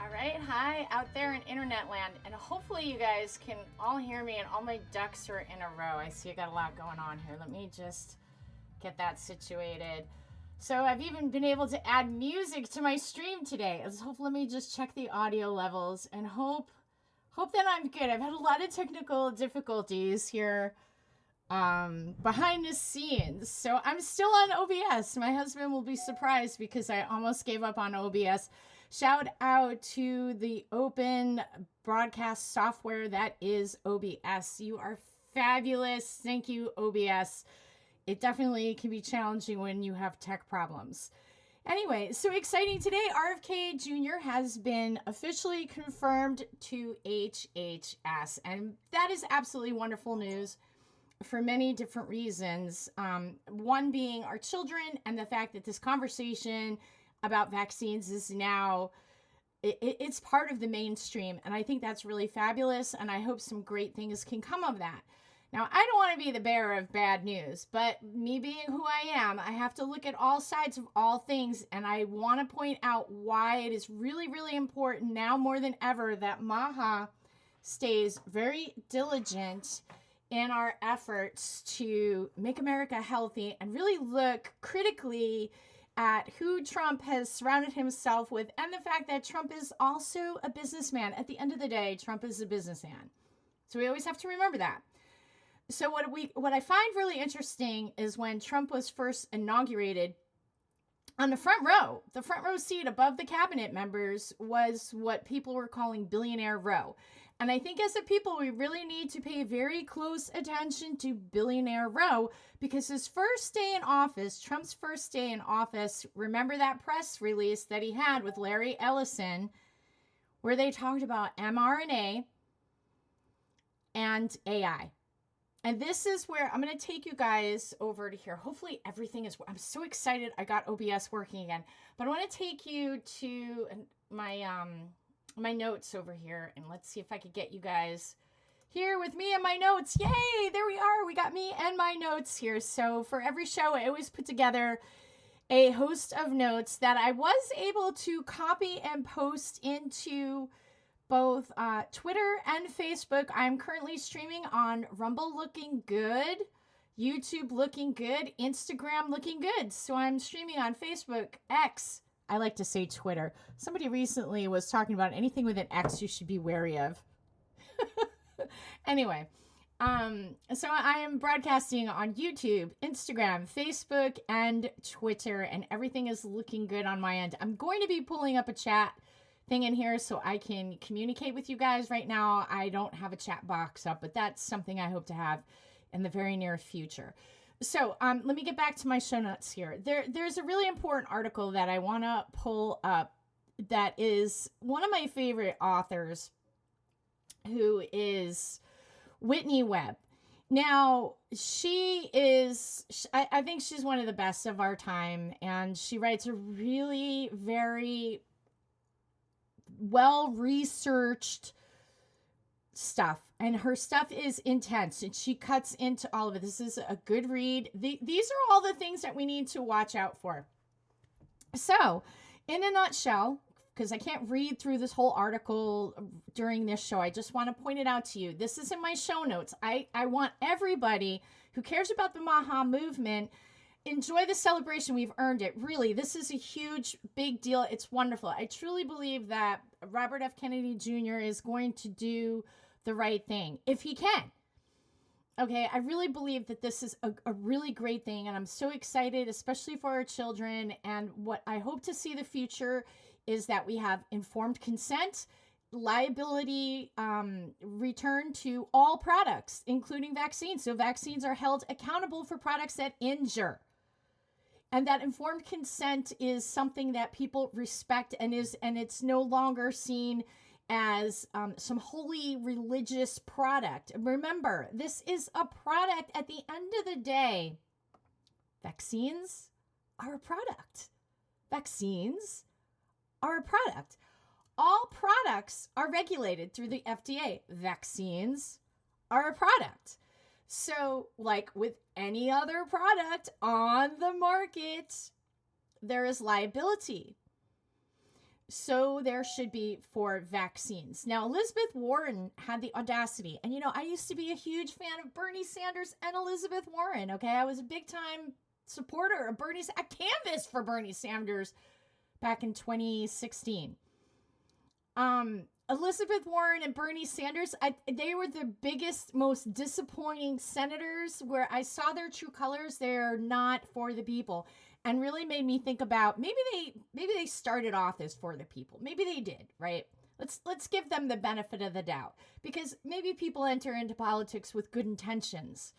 All right, hi out there in internet land, and hopefully you guys can all hear me and all my ducks are in a row. I see I got a lot going on here. Let me just get that situated. So I've even been able to add music to my stream today. Let me just check the audio levels and hope that I'm good. I've had a lot of technical difficulties here behind the scenes. So I'm still on OBS. My husband will be surprised because I almost gave up on OBS. Shout out to the open broadcast software that is OBS. You are fabulous. Thank you, OBS. It definitely can be challenging when you have tech problems. Anyway, so exciting today. RFK Jr. has been officially confirmed to HHS, and that is absolutely wonderful news for many different reasons. One being our children and the fact that this conversation about vaccines is now, it's part of the mainstream. And I think that's really fabulous. And I hope some great things can come of that. Now, I don't want to be the bearer of bad news, but me being who I am, I have to look at all sides of all things. And I want to point out why it is really, really important now more than ever that MAHA stays very diligent in our efforts to make America healthy and really look critically at who Trump has surrounded himself with and the fact that Trump is also a businessman. At the end of the day, Trump is a businessman. So we always have to remember that. So what I find really interesting is when Trump was first inaugurated, on the front row seat above the cabinet members was what people were calling billionaire row. And I think as a people, we really need to pay very close attention to billionaire row because his first day in office, Trump's first day in office, remember that press release that he had with Larry Ellison where they talked about mRNA and AI. And this is where I'm going to take you guys over to here. Hopefully everything is, I'm so excited I got OBS working again. But I want to take you to my notes over here. And let's see if I could get you guys here with me and my notes. Yay, there we are. We got me and my notes here. So for every show, I always put together a host of notes that I was able to copy and post into both Twitter and Facebook. I'm currently streaming on Rumble looking good, YouTube looking good, Instagram looking good. So I'm streaming on Facebook, X. I like to say Twitter. Somebody recently was talking about anything with an X you should be wary of. Anyway, so I am broadcasting on YouTube, Instagram, Facebook, and Twitter, and everything is looking good on my end. I'm going to be pulling up a chat thing in here so I can communicate with you guys. Right now, I don't have a chat box up, but that's something I hope to have in the very near future. So let me get back to my show notes here. There's a really important article that I want to pull up that is one of my favorite authors, who is Whitney Webb. Now, she is, I think she's one of the best of our time, and she writes a really very well-researched stuff, and her stuff is intense, and she cuts into all of it. This is a good read. These are all the things that we need to watch out for. So, in a nutshell, because I can't read through this whole article during this show, I just want to point it out to you. This is in my show notes. I want everybody who cares about the MAHA movement, enjoy the celebration. We've earned it. Really, this is a huge, big deal. It's wonderful. I truly believe that Robert F. Kennedy Jr. is going to do the right thing, if he can. Okay, I really believe that this is a really great thing, and I'm so excited, especially for our children. And what I hope to see the future is that we have informed consent, liability return to all products, including vaccines. So vaccines are held accountable for products that injure. And that informed consent is something that people respect, and it's no longer seen as some holy religious product. Remember, this is a product at the end of the day. Vaccines are a product. Vaccines are a product. All products are regulated through the FDA. Vaccines are a product. So, like with any other product on the market, there is liability. so there should be for vaccines. Now, Elizabeth Warren had the audacity, and I used to be a huge fan of Bernie Sanders and Elizabeth Warren. Okay, I was a big time supporter of I canvassed for Bernie Sanders back in 2016. Elizabeth Warren and Bernie Sanders, they were the biggest, most disappointing senators where I saw their true colors. They're not for the people, and really made me think about maybe they started off as for the people. Maybe they did, right? Let's give them the benefit of the doubt, because maybe people enter into politics with good intentions,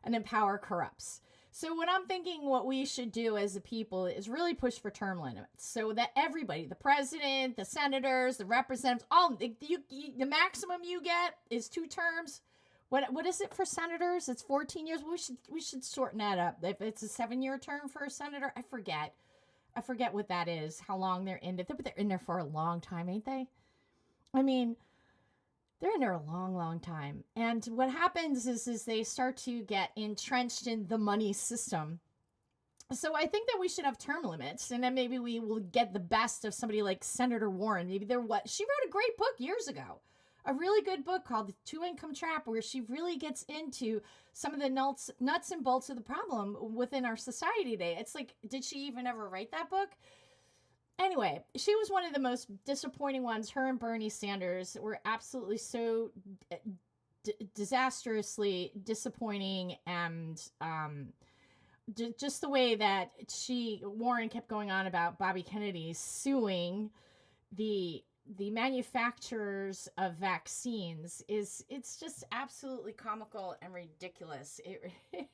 and then power corrupts. So what I'm thinking what we should do as a people is really push for term limits so that everybody, the president, the senators, the representatives, the maximum you get is 2 terms. What is it for senators? It's 14 years. We should shorten that up. If it's a 7-year term for a senator, I forget what that is, how long they're in it. But they're in there for a long time, ain't they? I mean, they're in there a long, long time. And what happens is they start to get entrenched in the money system. So I think that we should have term limits, and then maybe we will get the best of somebody like Senator Warren. Maybe she wrote a great book years ago, a really good book called The 2-Income Trap, where she really gets into some of the nuts and bolts of the problem within our society today. It's like, did she even ever write that book? Anyway, she was one of the most disappointing ones. Her and Bernie Sanders were absolutely so disastrously disappointing, and just the way that Warren kept going on about Bobby Kennedy suing the manufacturers of vaccines it's just absolutely comical and ridiculous. It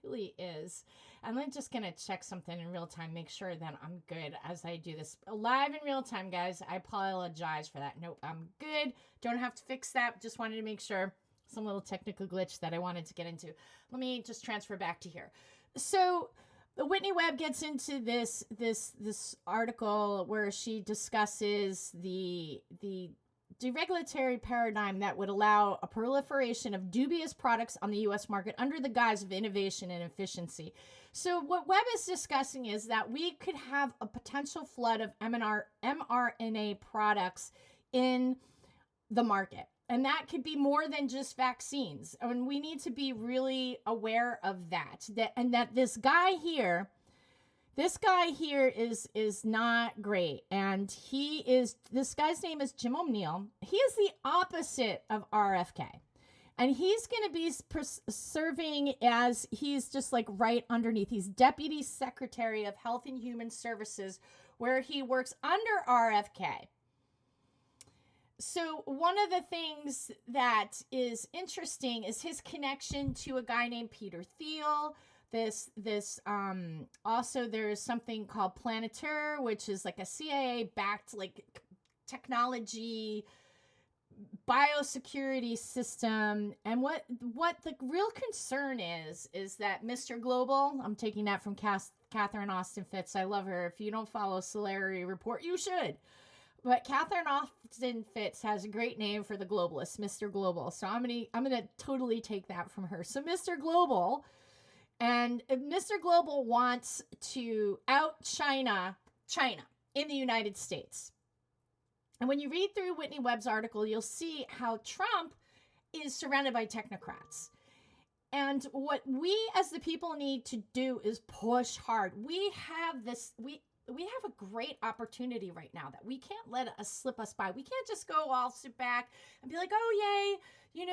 really is. I'm just going to check something in real time, make sure that I'm good as I do this live in real time, guys. I apologize for that. Nope, I'm good. Don't have to fix that. Just wanted to make sure. Some little technical glitch that I wanted to get into. Let me just transfer back to here. So Whitney Webb gets into this article where she discusses the deregulatory paradigm that would allow a proliferation of dubious products on the U.S. market under the guise of innovation and efficiency. So what Webb is discussing is that we could have a potential flood of mRNA products in the market. And that could be more than just vaccines. And we need to be really aware of that. That this guy here is not great. And this guy's name is Jim O'Neill. He is the opposite of RFK. And he's going to be serving as, he's just like right underneath. He's Deputy Secretary of Health and Human Services, where he works under RFK. So one of the things that is interesting is his connection to a guy named Peter Thiel. Also there's something called Planeter, which is like a CIA-backed like technology biosecurity system. And what the real concern is that Mr. Global, I'm taking that from Catherine Austin Fitts. I love her. If you don't follow Solari Report, you should. But Catherine Austin Fitts has a great name for the globalist, Mr. Global. So I'm gonna totally take that from her. So Mr. Global, and Mr. Global wants to out China in the United States. And when you read through Whitney Webb's article, you'll see how Trump is surrounded by technocrats. And what we as the people need to do is push hard. We have a great opportunity right now that we can't let us slip us by. We can't just go all sit back and be like, oh, yay,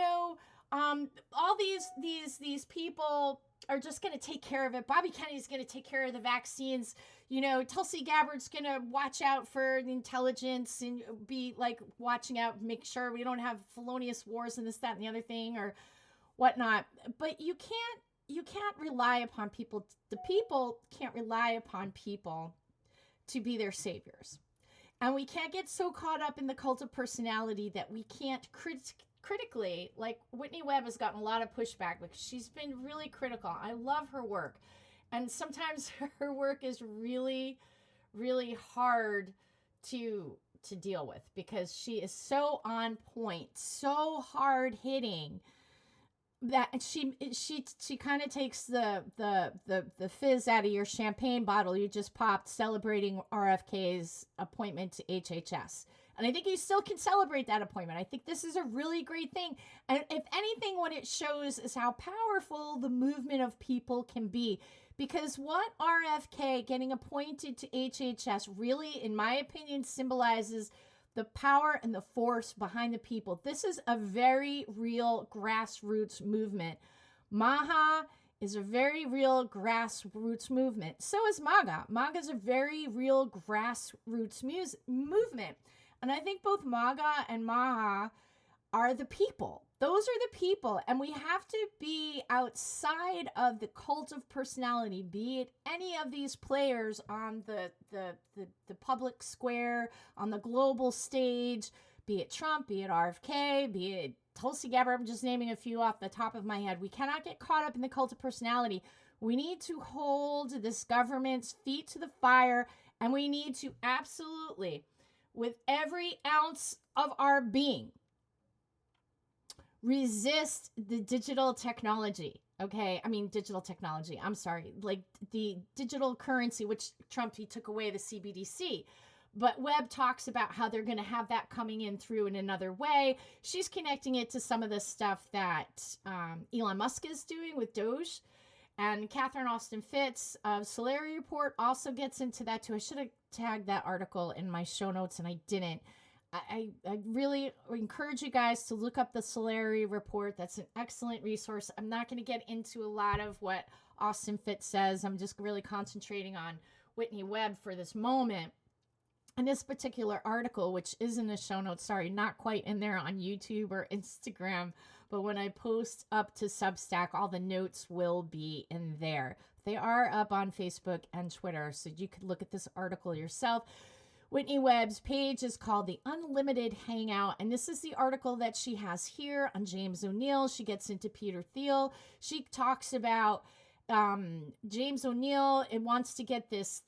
all these people are just going to take care of it. Bobby Kennedy's going to take care of the vaccines. Tulsi Gabbard's going to watch out for the intelligence and be like watching out, make sure we don't have felonious wars and this, that, and the other thing or whatnot. But you can't rely upon people. The people can't rely upon people to be their saviors. And we can't get so caught up in the cult of personality that we can't critically, like Whitney Webb has gotten a lot of pushback because she's been really critical. I love her work. And sometimes her work is really, really hard to deal with because she is so on point, so hard hitting. that she kind of takes the fizz out of your champagne bottle you just popped celebrating RFK's appointment to HHS. And I think you still can celebrate that appointment. I think this is a really great thing. And if anything, what it shows is how powerful the movement of people can be. Because what RFK getting appointed to HHS really, in my opinion, symbolizes the power and the force behind the people. This is a very real grassroots movement. MAHA is a very real grassroots movement. So is MAGA. MAGA is a very real grassroots movement. And I think both MAGA and MAHA are the people. Those are the people. And we have to be outside of the cult of personality, be it any of these players on the public square, on the global stage, be it Trump, be it RFK, be it Tulsi Gabbard. I'm just naming a few off the top of my head. We cannot get caught up in the cult of personality. We need to hold this government's feet to the fire, and we need to absolutely, with every ounce of our being, resist the digital technology. Okay. I mean, digital technology. I'm sorry. Like the digital currency, which Trump, he took away the CBDC. But Webb talks about how they're going to have that coming in through in another way. She's connecting it to some of the stuff that Elon Musk is doing with Doge. And Catherine Austin Fitts of Solari Report also gets into that too. I should have tagged that article in my show notes and I didn't. I really encourage you guys to look up the Solari Report. That's an excellent resource. I'm not going to get into a lot of what Austin Fitts says. I'm just really concentrating on Whitney Webb for this moment. And this particular article, which is in the show notes, sorry, not quite in there on YouTube or Instagram, but when I post up to Substack, all the notes will be in there. They are up on Facebook and Twitter, so you could look at this article yourself. Whitney Webb's page is called The Unlimited Hangout, and this is the article that she has here on James O'Neill. She gets into Peter Thiel. She talks about James O'Neill and wants to get this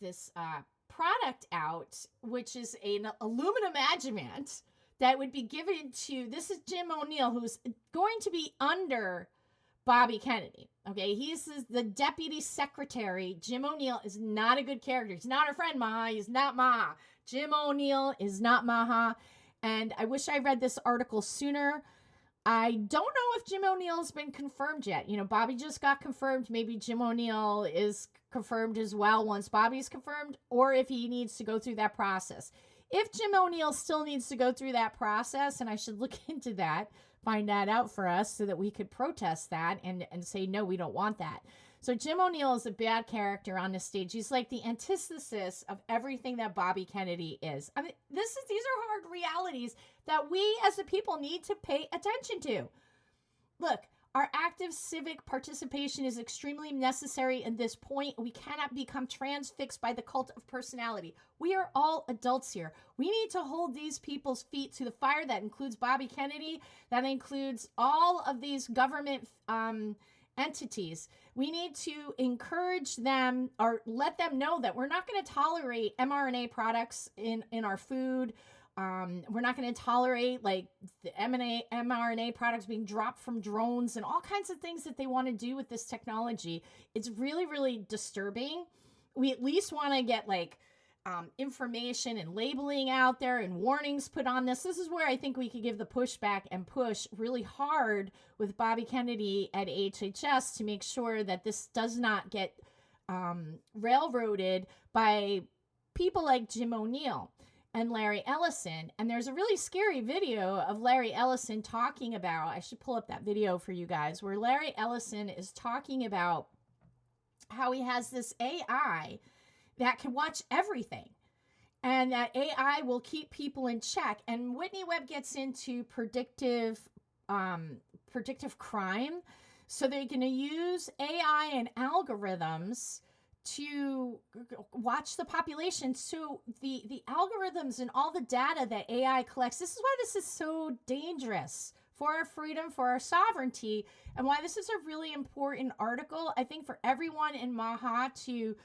product out, which is an aluminum adjuvant that would be given to, this is Jim O'Neill, who's going to be under Bobby Kennedy. Okay, he's the deputy secretary. Jim O'Neill is not a good character. He's not our friend, Maha. He's not Maha. Jim O'Neill is not Maha. And I wish I read this article sooner. I don't know if Jim O'Neill's been confirmed yet. You know, Bobby just got confirmed. Maybe Jim O'Neill is confirmed as well once Bobby's confirmed, or if he needs to go through that process. If Jim O'Neill still needs to go through that process, and I should look into that, find that out for us so that we could protest that and say, no, we don't want that. So Jim O'Neill is a bad character on the stage. He's like the antithesis of everything that Bobby Kennedy is. I mean, these are hard realities that we as the people need to pay attention to. Look, our active civic participation is extremely necessary at this point. We cannot become transfixed by the cult of personality. We are all adults here. We need to hold these people's feet to the fire. That includes Bobby Kennedy. That includes all of these government entities. We need to encourage them or let them know that we're not going to tolerate mRNA products in our food. We're not going to tolerate like the mRNA products being dropped from drones and all kinds of things that they want to do with this technology. It's really, really disturbing. We at least want to get like information and labeling out there and warnings put on this. This is where I think we could give the pushback and push really hard with Bobby Kennedy at HHS to make sure that this does not get railroaded by people like Jim O'Neill and Larry Ellison. And there's a really scary video of Larry Ellison talking about, I should pull up that video for you guys, where Larry Ellison is talking about how he has this AI that can watch everything. And that AI will keep people in check. And Whitney Webb gets into predictive crime. So they're going to use AI and algorithms to watch the population. So the algorithms and all the data that AI collects, this is why this is so dangerous for our freedom, for our sovereignty, and why this is a really important article, I think, for everyone in MAHA to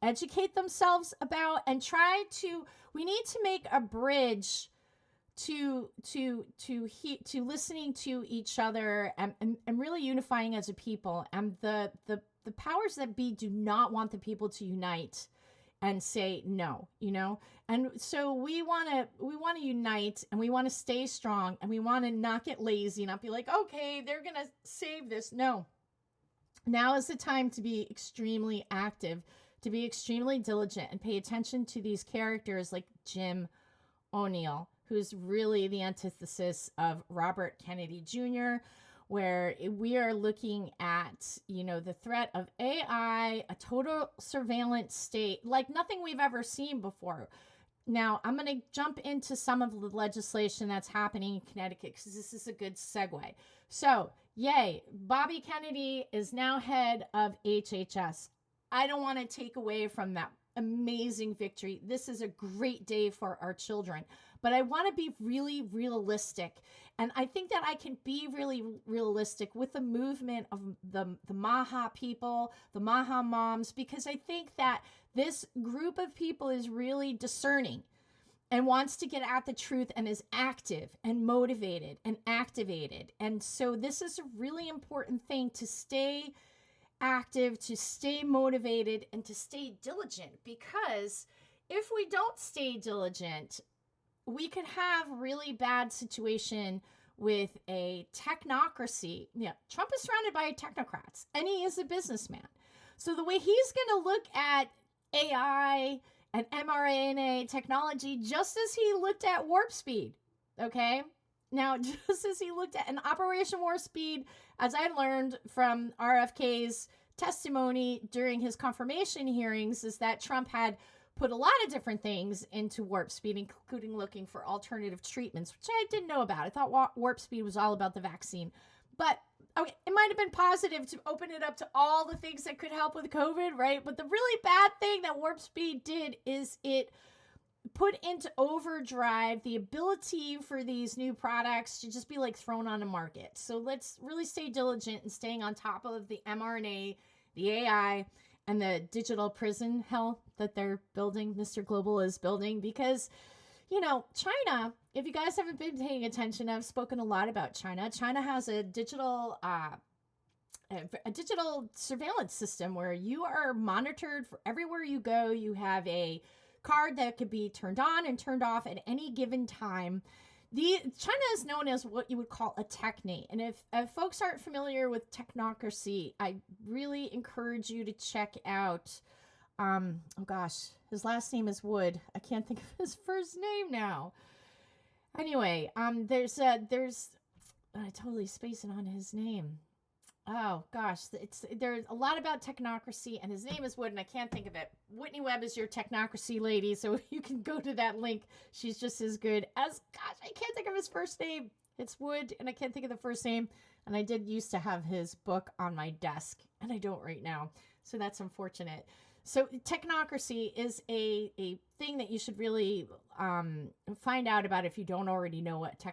educate themselves about and we need to make a bridge to listening to each other and really unifying as a people. And the powers that be do not want the people to unite and say no, and so we want to unite, and we want to stay strong, and we want to not get lazy, not be like, okay, they're gonna save this. No, now is the time to be extremely active, to be extremely diligent, and pay attention to these characters like Jim O'Neill, who's really the antithesis of Robert Kennedy Jr., where we are looking at, the threat of AI, a total surveillance state like nothing we've ever seen before. Now, I'm going to jump into some of the legislation that's happening in Connecticut because this is a good segue. So, yay, Bobby Kennedy is now head of HHS. I don't want to take away from that amazing victory. This is a great day for our children, but I want to be really realistic. And I think that I can be really realistic with the movement of the Maha people, the Maha moms, because I think that this group of people is really discerning and wants to get at the truth and is active and motivated and activated. And so this is a really important thing, to stay active, to stay motivated, and to stay diligent, because if we don't stay diligent, we could have really bad situation with a technocracy. Trump is surrounded by technocrats, and he is a businessman. So the way he's going to look at AI and mRNA technology, just as he looked at warp speed, okay? Now, just as he looked at an Operation Warp Speed, as I learned from RFK's testimony during his confirmation hearings, is that Trump had put a lot of different things into warp speed, including looking for alternative treatments, which I didn't know about. I thought warp speed was all about the vaccine. But okay, it might have been positive to open it up to all the things that could help with COVID, right? But the really bad thing that warp speed did is it put into overdrive the ability for these new products to just be like thrown on the market. So let's really stay diligent in staying on top of the mRNA, the AI, and the digital prison hell that they're building, Mr. Global is building, because, China, if you guys haven't been paying attention, I've spoken a lot about China. China has a digital surveillance system where you are monitored for everywhere you go. You have a card that could be turned on and turned off at any given time. China is known as what you would call a technate. And if folks aren't familiar with technocracy, I really encourage you to check out, his last name is Wood. I can't think of his first name now. Anyway, there's I totally spacing on his name. Oh gosh, there's a lot about technocracy, and his name is Wood, and I can't think of it. Whitney Webb is your technocracy lady, so you can go to that link. She's just as good as, I can't think of his first name. It's Wood, and I can't think of the first name. And I did used to have his book on my desk, and I don't right now, so that's unfortunate. So technocracy is a thing that you should really find out about if you don't already know what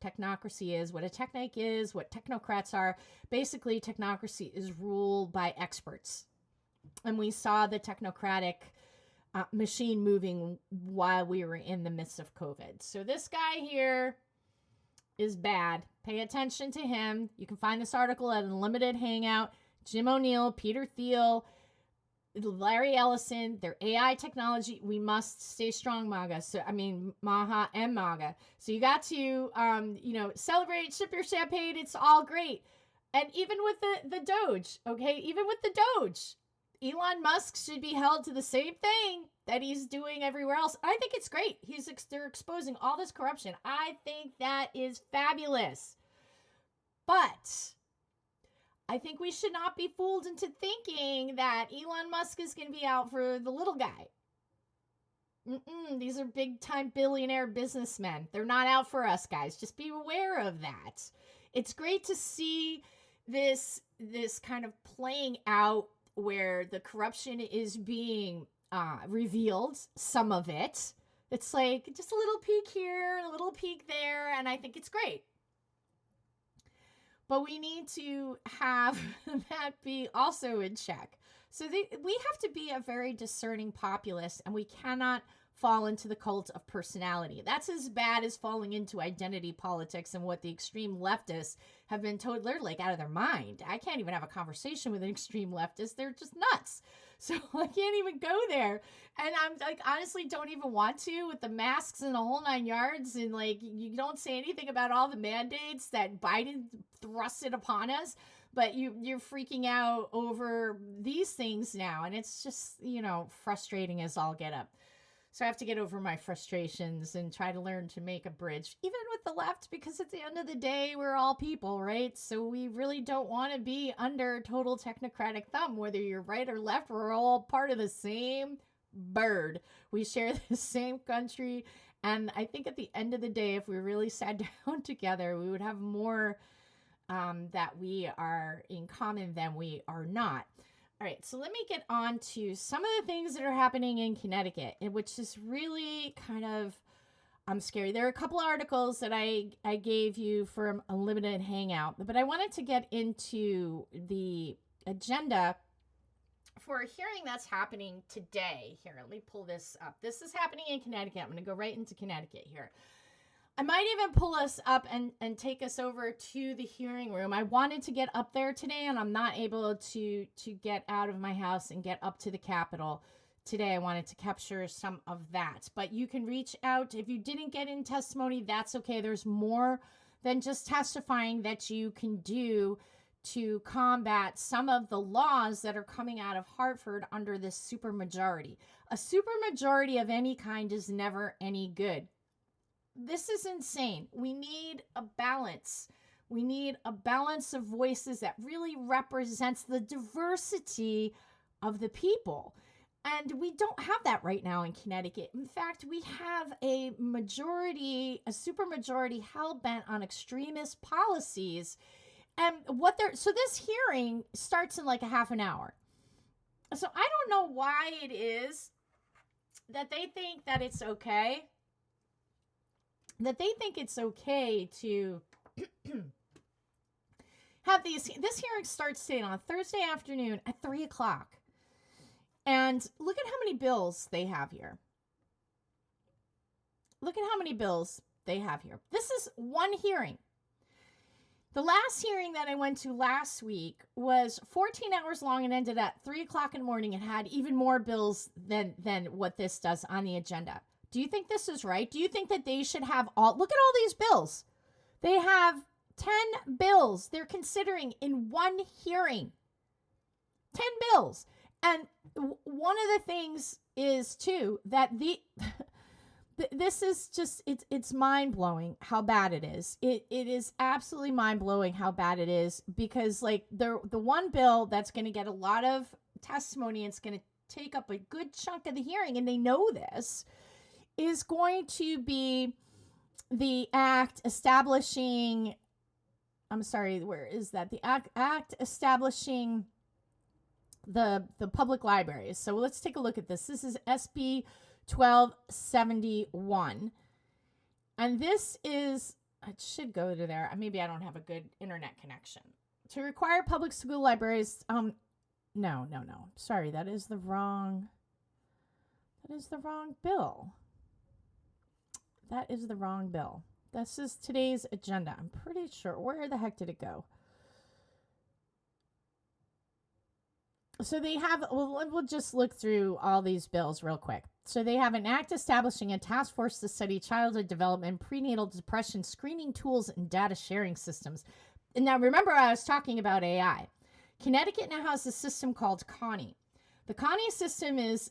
technocracy is, what a technic is, what technocrats are. Basically, technocracy is ruled by experts. And we saw the technocratic machine moving while we were in the midst of COVID. So this guy here is bad. Pay attention to him. You can find this article at Unlimited Hangout. Jim O'Neill, Peter Thiel, Larry Ellison, their AI technology. We must stay strong, MAGA. So, Maha and MAGA. So you got to, celebrate, sip your champagne. It's all great. And even with the Doge, okay? Even with the Doge, Elon Musk should be held to the same thing that he's doing everywhere else. I think it's great. They're exposing all this corruption. I think that is fabulous. But I think we should not be fooled into thinking that Elon Musk is going to be out for the little guy. These are big-time billionaire businessmen. They're not out for us, guys. Just be aware of that. It's great to see this kind of playing out where the corruption is being revealed, some of it. It's like just a little peek here, a little peek there, and I think it's great. But we need to have that be also in check. So we have to be a very discerning populace, and we cannot fall into the cult of personality. That's as bad as falling into identity politics and what the extreme leftists have been told. They're like out of their mind. I can't even have a conversation with an extreme leftist. They're just nuts. So I can't even go there. And I'm like, honestly, don't even want to, with the masks and the whole 9 yards. And like, you don't say anything about all the mandates that Biden thrusted upon us. But you're freaking out over these things now. And it's just, frustrating as all get up. So I have to get over my frustrations and try to learn to make a bridge, even with the left, because at the end of the day, we're all people, right? So we really don't want to be under total technocratic thumb, whether you're right or left. We're all part of the same bird. We share the same country. And I think at the end of the day, if we really sat down together, we would have more that we are in common than we are not. All right, so let me get on to some of the things that are happening in Connecticut, which is really kind of scary. There are a couple articles that I gave you from a limited hangout, but I wanted to get into the agenda for a hearing that's happening today. Here, let me pull this up. This is happening in Connecticut. I'm going to go right into Connecticut here. I might even pull us up and take us over to the hearing room. I wanted to get up there today, and I'm not able to get out of my house and get up to the Capitol today. I wanted to capture some of that. But you can reach out. If you didn't get in testimony, that's okay. There's more than just testifying that you can do to combat some of the laws that are coming out of Hartford under this supermajority. A supermajority of any kind is never any good. This is insane. We need a balance. We need a balance of voices that really represents the diversity of the people. And we don't have that right now in Connecticut. In fact, we have a supermajority hell-bent on extremist policies. And so this hearing starts in like a half an hour. So I don't know why it is that they think that it's okay. To have this hearing starts today on Thursday afternoon at 3:00. And look at how many bills they have here. This is one hearing. The last hearing that I went to last week was 14 hours long and ended at 3:00 in the morning and had even more bills than what this does on the agenda. Do you think this is right? Do you think that they should have look at all these bills. They have 10 bills they're considering in one hearing. 10 bills. And one of the things is too that this is just, it's mind-blowing how bad it is. It is absolutely mind-blowing how bad it is, because like the one bill that's going to get a lot of testimony and it's going to take up a good chunk of the hearing, and they know this, is going to be the act establishing, where is that? The act establishing the public libraries. So let's take a look at this. This is SB 1271. And this is, it should go to there. Maybe I don't have a good internet connection. To require public school libraries, no. Sorry, that is the wrong bill. That is the wrong bill. This is today's agenda. I'm pretty sure. Where the heck did it go? So they have, we'll just look through all these bills real quick. So they have an act establishing a task force to study childhood development, prenatal depression, screening tools, and data sharing systems. And now remember, I was talking about AI. Connecticut now has a system called Connie. The Connie system is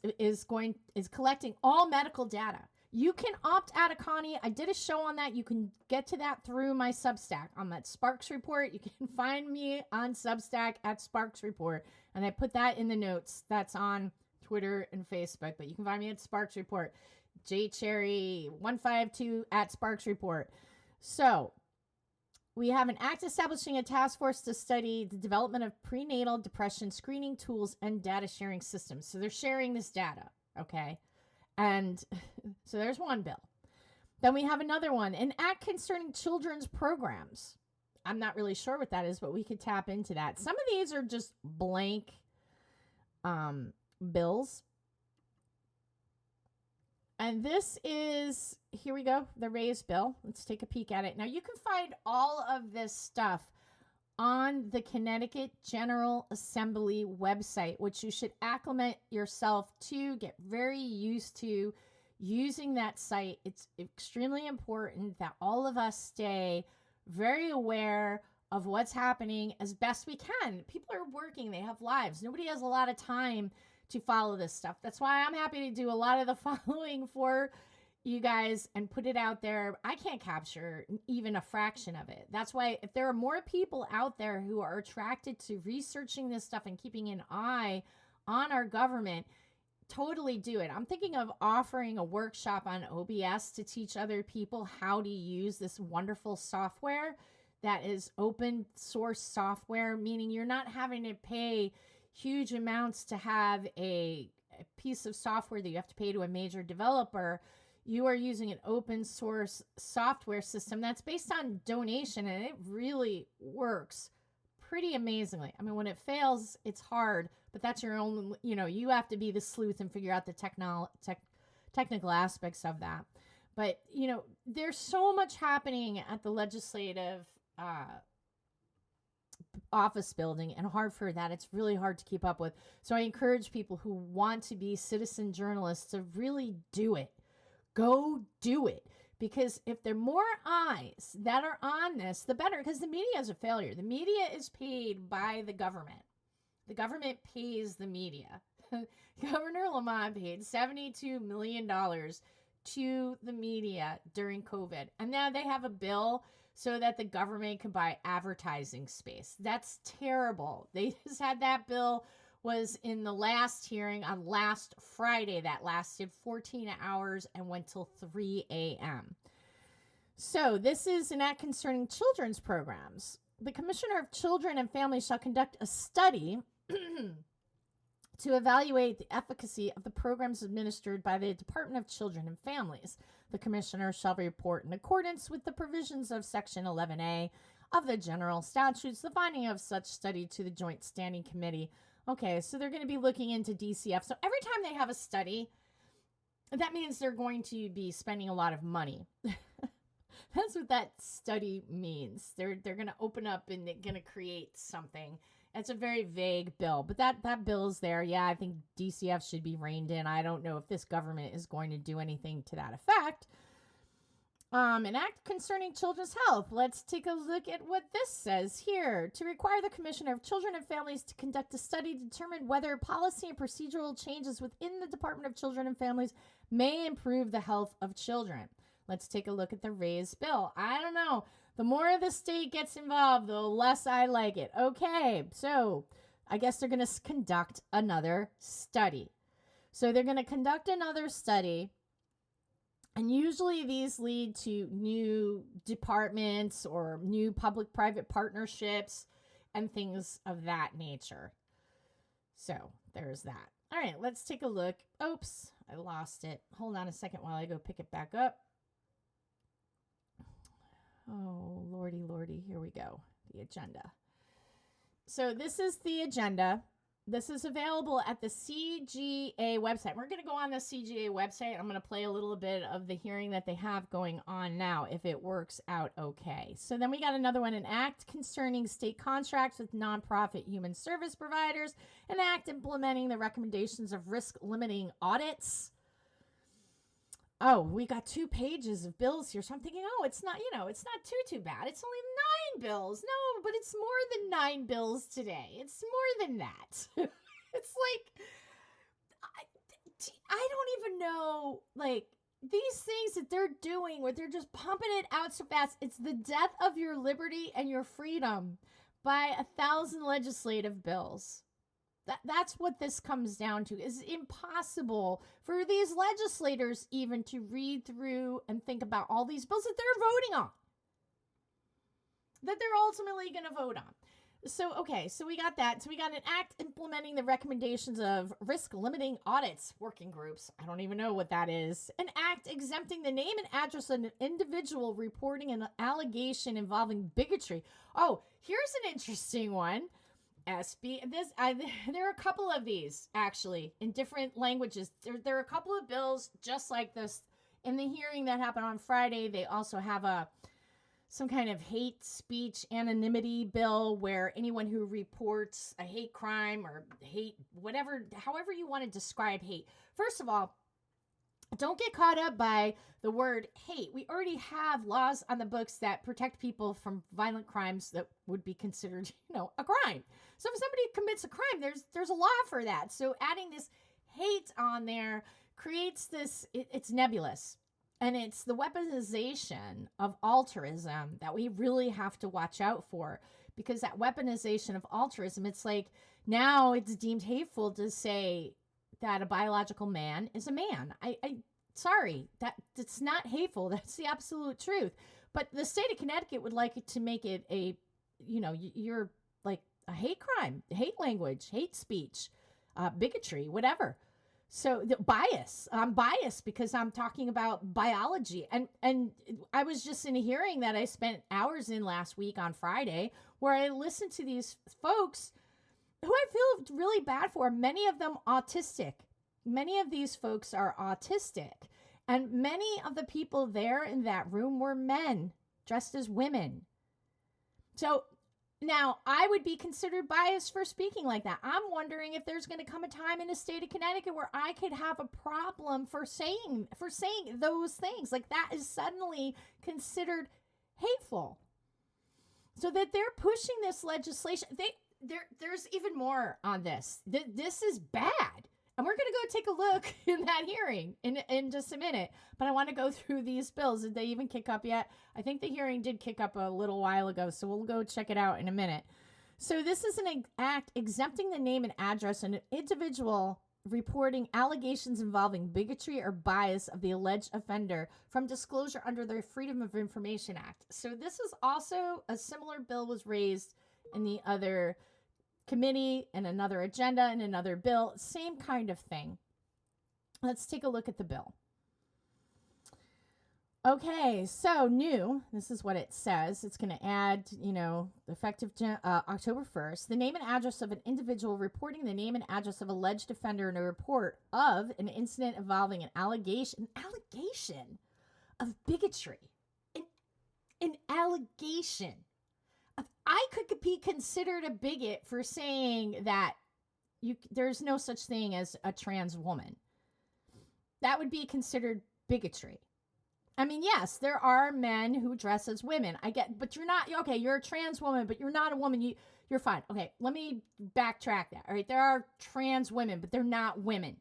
collecting all medical data. You can opt out of Connie. I did a show on that. You can get to that through my Substack on that Sparks Report. You can find me on Substack at Sparks Report. And I put that in the notes. That's on Twitter and Facebook. But you can find me at Sparks Report. JCherry152 at Sparks Report. So we have an act establishing a task force to study the development of prenatal depression screening tools and data sharing systems. So they're sharing this data. Okay. And so there's one bill. Then we have another one, an act concerning children's programs. I'm not really sure what that is, but we could tap into that. Some of these are just blank bills. And this is, here we go, the raised bill. Let's take a peek at it. Now, you can find all of this stuff on the Connecticut General Assembly website, which you should acclimate yourself to, get very used to using that site. It's extremely important that all of us stay very aware of what's happening as best we can. People are working, they have lives. Nobody has a lot of time to follow this stuff. That's why I'm happy to do a lot of the following for you guys and put it out there. I can't capture even a fraction of it. That's why if there are more people out there who are attracted to researching this stuff and keeping an eye on our government, totally do it. I'm thinking of offering a workshop on OBS to teach other people how to use this wonderful software that is open source software, meaning you're not having to pay huge amounts to have a piece of software that you have to pay to a major developer. You are using an open source software system that's based on donation, and it really works pretty amazingly. I mean, when it fails, it's hard, but that's your own, you have to be the sleuth and figure out the technical aspects of that. But, there's so much happening at the legislative office building and Hartford that it's really hard to keep up with. So I encourage people who want to be citizen journalists to really do it. Go do it. Because if there are more eyes that are on this, the better. Because the media is a failure. The media is paid by the government. The government pays the media. Governor Lamont paid $72 million to the media during COVID. And now they have a bill so that the government can buy advertising space. That's terrible. They just had that bill was in the last hearing on last Friday that lasted 14 hours and went till 3 a.m. So this is an act concerning children's programs. The Commissioner of Children and Families shall conduct a study to evaluate the efficacy of the programs administered by the Department of Children and Families. The Commissioner shall report in accordance with the provisions of Section 11A of the General Statutes, the finding of such study to the Joint Standing Committee. Okay, so they're going to be looking into DCF. So every time they have a study, that means they're going to be spending a lot of money. That's what that study means. They're going to open up and they're going to create something. It's a very vague bill, but that bill is there. Yeah, I think DCF should be reined in. I don't know if this government is going to do anything to that effect. An act concerning children's health. Let's take a look at what this says here. To require the Commissioner of Children and Families to conduct a study to determine whether policy and procedural changes within the Department of Children and Families may improve the health of children. Let's take a look at the raised bill. I don't know. The more the state gets involved, the less I like it. Okay, so I guess they're going to conduct another study. So they're going to conduct another study. And usually these lead to new departments or new public-private partnerships and things of that nature. So there's that. All right, let's take a look. Oops, I lost it. Hold on a second while I go pick it back up. Oh, lordy, lordy. Here we go. The agenda. So this is the agenda. This is available at the CGA website. We're going to go on the CGA website. I'm going to play a little bit of the hearing that they have going on now, if it works out okay. So then we got another one, an act concerning state contracts with nonprofit human service providers, an act implementing the recommendations of risk-limiting audits. Oh, we got 2 pages of bills here. So I'm thinking, oh, it's not, it's not too bad. It's only 9 bills. No, but it's more than 9 bills today. It's more than that. It's like, I don't even know, like, these things that they're doing where they're just pumping it out so fast. It's the death of your liberty and your freedom by 1,000 legislative bills. That's what this comes down to. It's impossible for these legislators even to read through and think about all these bills that they're voting on, that they're ultimately going to vote on. So, okay, so we got that. So we got an act implementing the recommendations of risk-limiting audits working groups. I don't even know what that is. An act exempting the name and address of an individual reporting an allegation involving bigotry. Oh, here's an interesting one. SB. There are a couple of these actually in different languages. There are a couple of bills just like this. In the hearing that happened on Friday, they also have some kind of hate speech anonymity bill where anyone who reports a hate crime or hate, whatever, however you want to describe hate. First of all, don't get caught up by the word hate. We already have laws on the books that protect people from violent crimes that would be considered, a crime. So if somebody commits a crime, there's a law for that. So adding this hate on there creates this, it's nebulous. And it's the weaponization of altruism that we really have to watch out for, because that weaponization of altruism, it's like now it's deemed hateful to say that a biological man is a man. Sorry, that's not hateful. That's the absolute truth. But the state of Connecticut would like it to make it you're like a hate crime, hate language, hate speech, bigotry, whatever. So the bias, I'm biased because I'm talking about biology. And I was just in a hearing that I spent hours in last week on Friday, where I listened to these folks who I feel really bad for, many of them autistic. Many of these folks are autistic. And many of the people there in that room were men dressed as women. So now I would be considered biased for speaking like that. I'm wondering if there's going to come a time in the state of Connecticut where I could have a problem for saying those things. Like that is suddenly considered hateful. So that they're pushing this legislation. There's even more on this. This is bad. And we're going to go take a look in that hearing in just a minute. But I want to go through these bills. Did they even kick up yet? I think the hearing did kick up a little while ago. So we'll go check it out in a minute. So this is an act exempting the name and address of an individual reporting allegations involving bigotry or bias of the alleged offender from disclosure under the Freedom of Information Act. So this is also a similar bill was raised in the other committee and another agenda and another bill, same kind of thing. Let's take a look at the bill. Okay, so new, this is what it says. It's going to add, effective October 1st, the name and address of an individual reporting the name and address of alleged offender in a report of an incident involving an allegation of bigotry. An allegation. I could be considered a bigot for saying that there's no such thing as a trans woman. That would be considered bigotry. I mean, yes, there are men who dress as women. I get, but you're not, okay, you're a trans woman, but you're not a woman. You're fine. Okay, let me backtrack that. All right, there are trans women, but they're not women.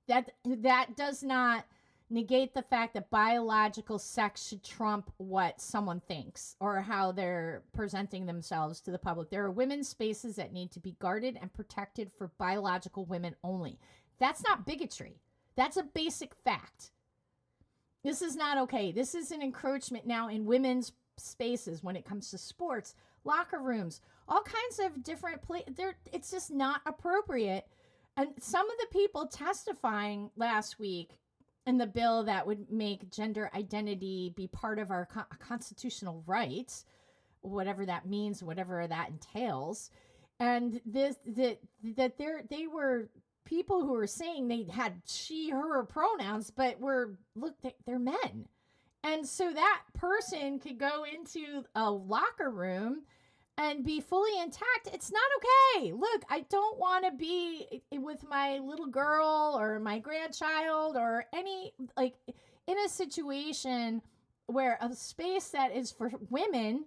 That does not negate the fact that biological sex should trump what someone thinks or how they're presenting themselves to the public. There are women's spaces that need to be guarded and protected for biological women only. That's not bigotry. That's a basic fact. This is not okay. This is an encroachment now in women's spaces when it comes to sports, locker rooms, all kinds of different places. It's just not appropriate. And some of the people testifying last week in the bill that would make gender identity be part of our constitutional rights, whatever that means, whatever that entails. And they were people who were saying they had she, her pronouns, but they're men. And so that person could go into a locker room and be fully intact. It's not okay. Look, I don't want to be with my little girl or my grandchild or in a situation where a space that is for women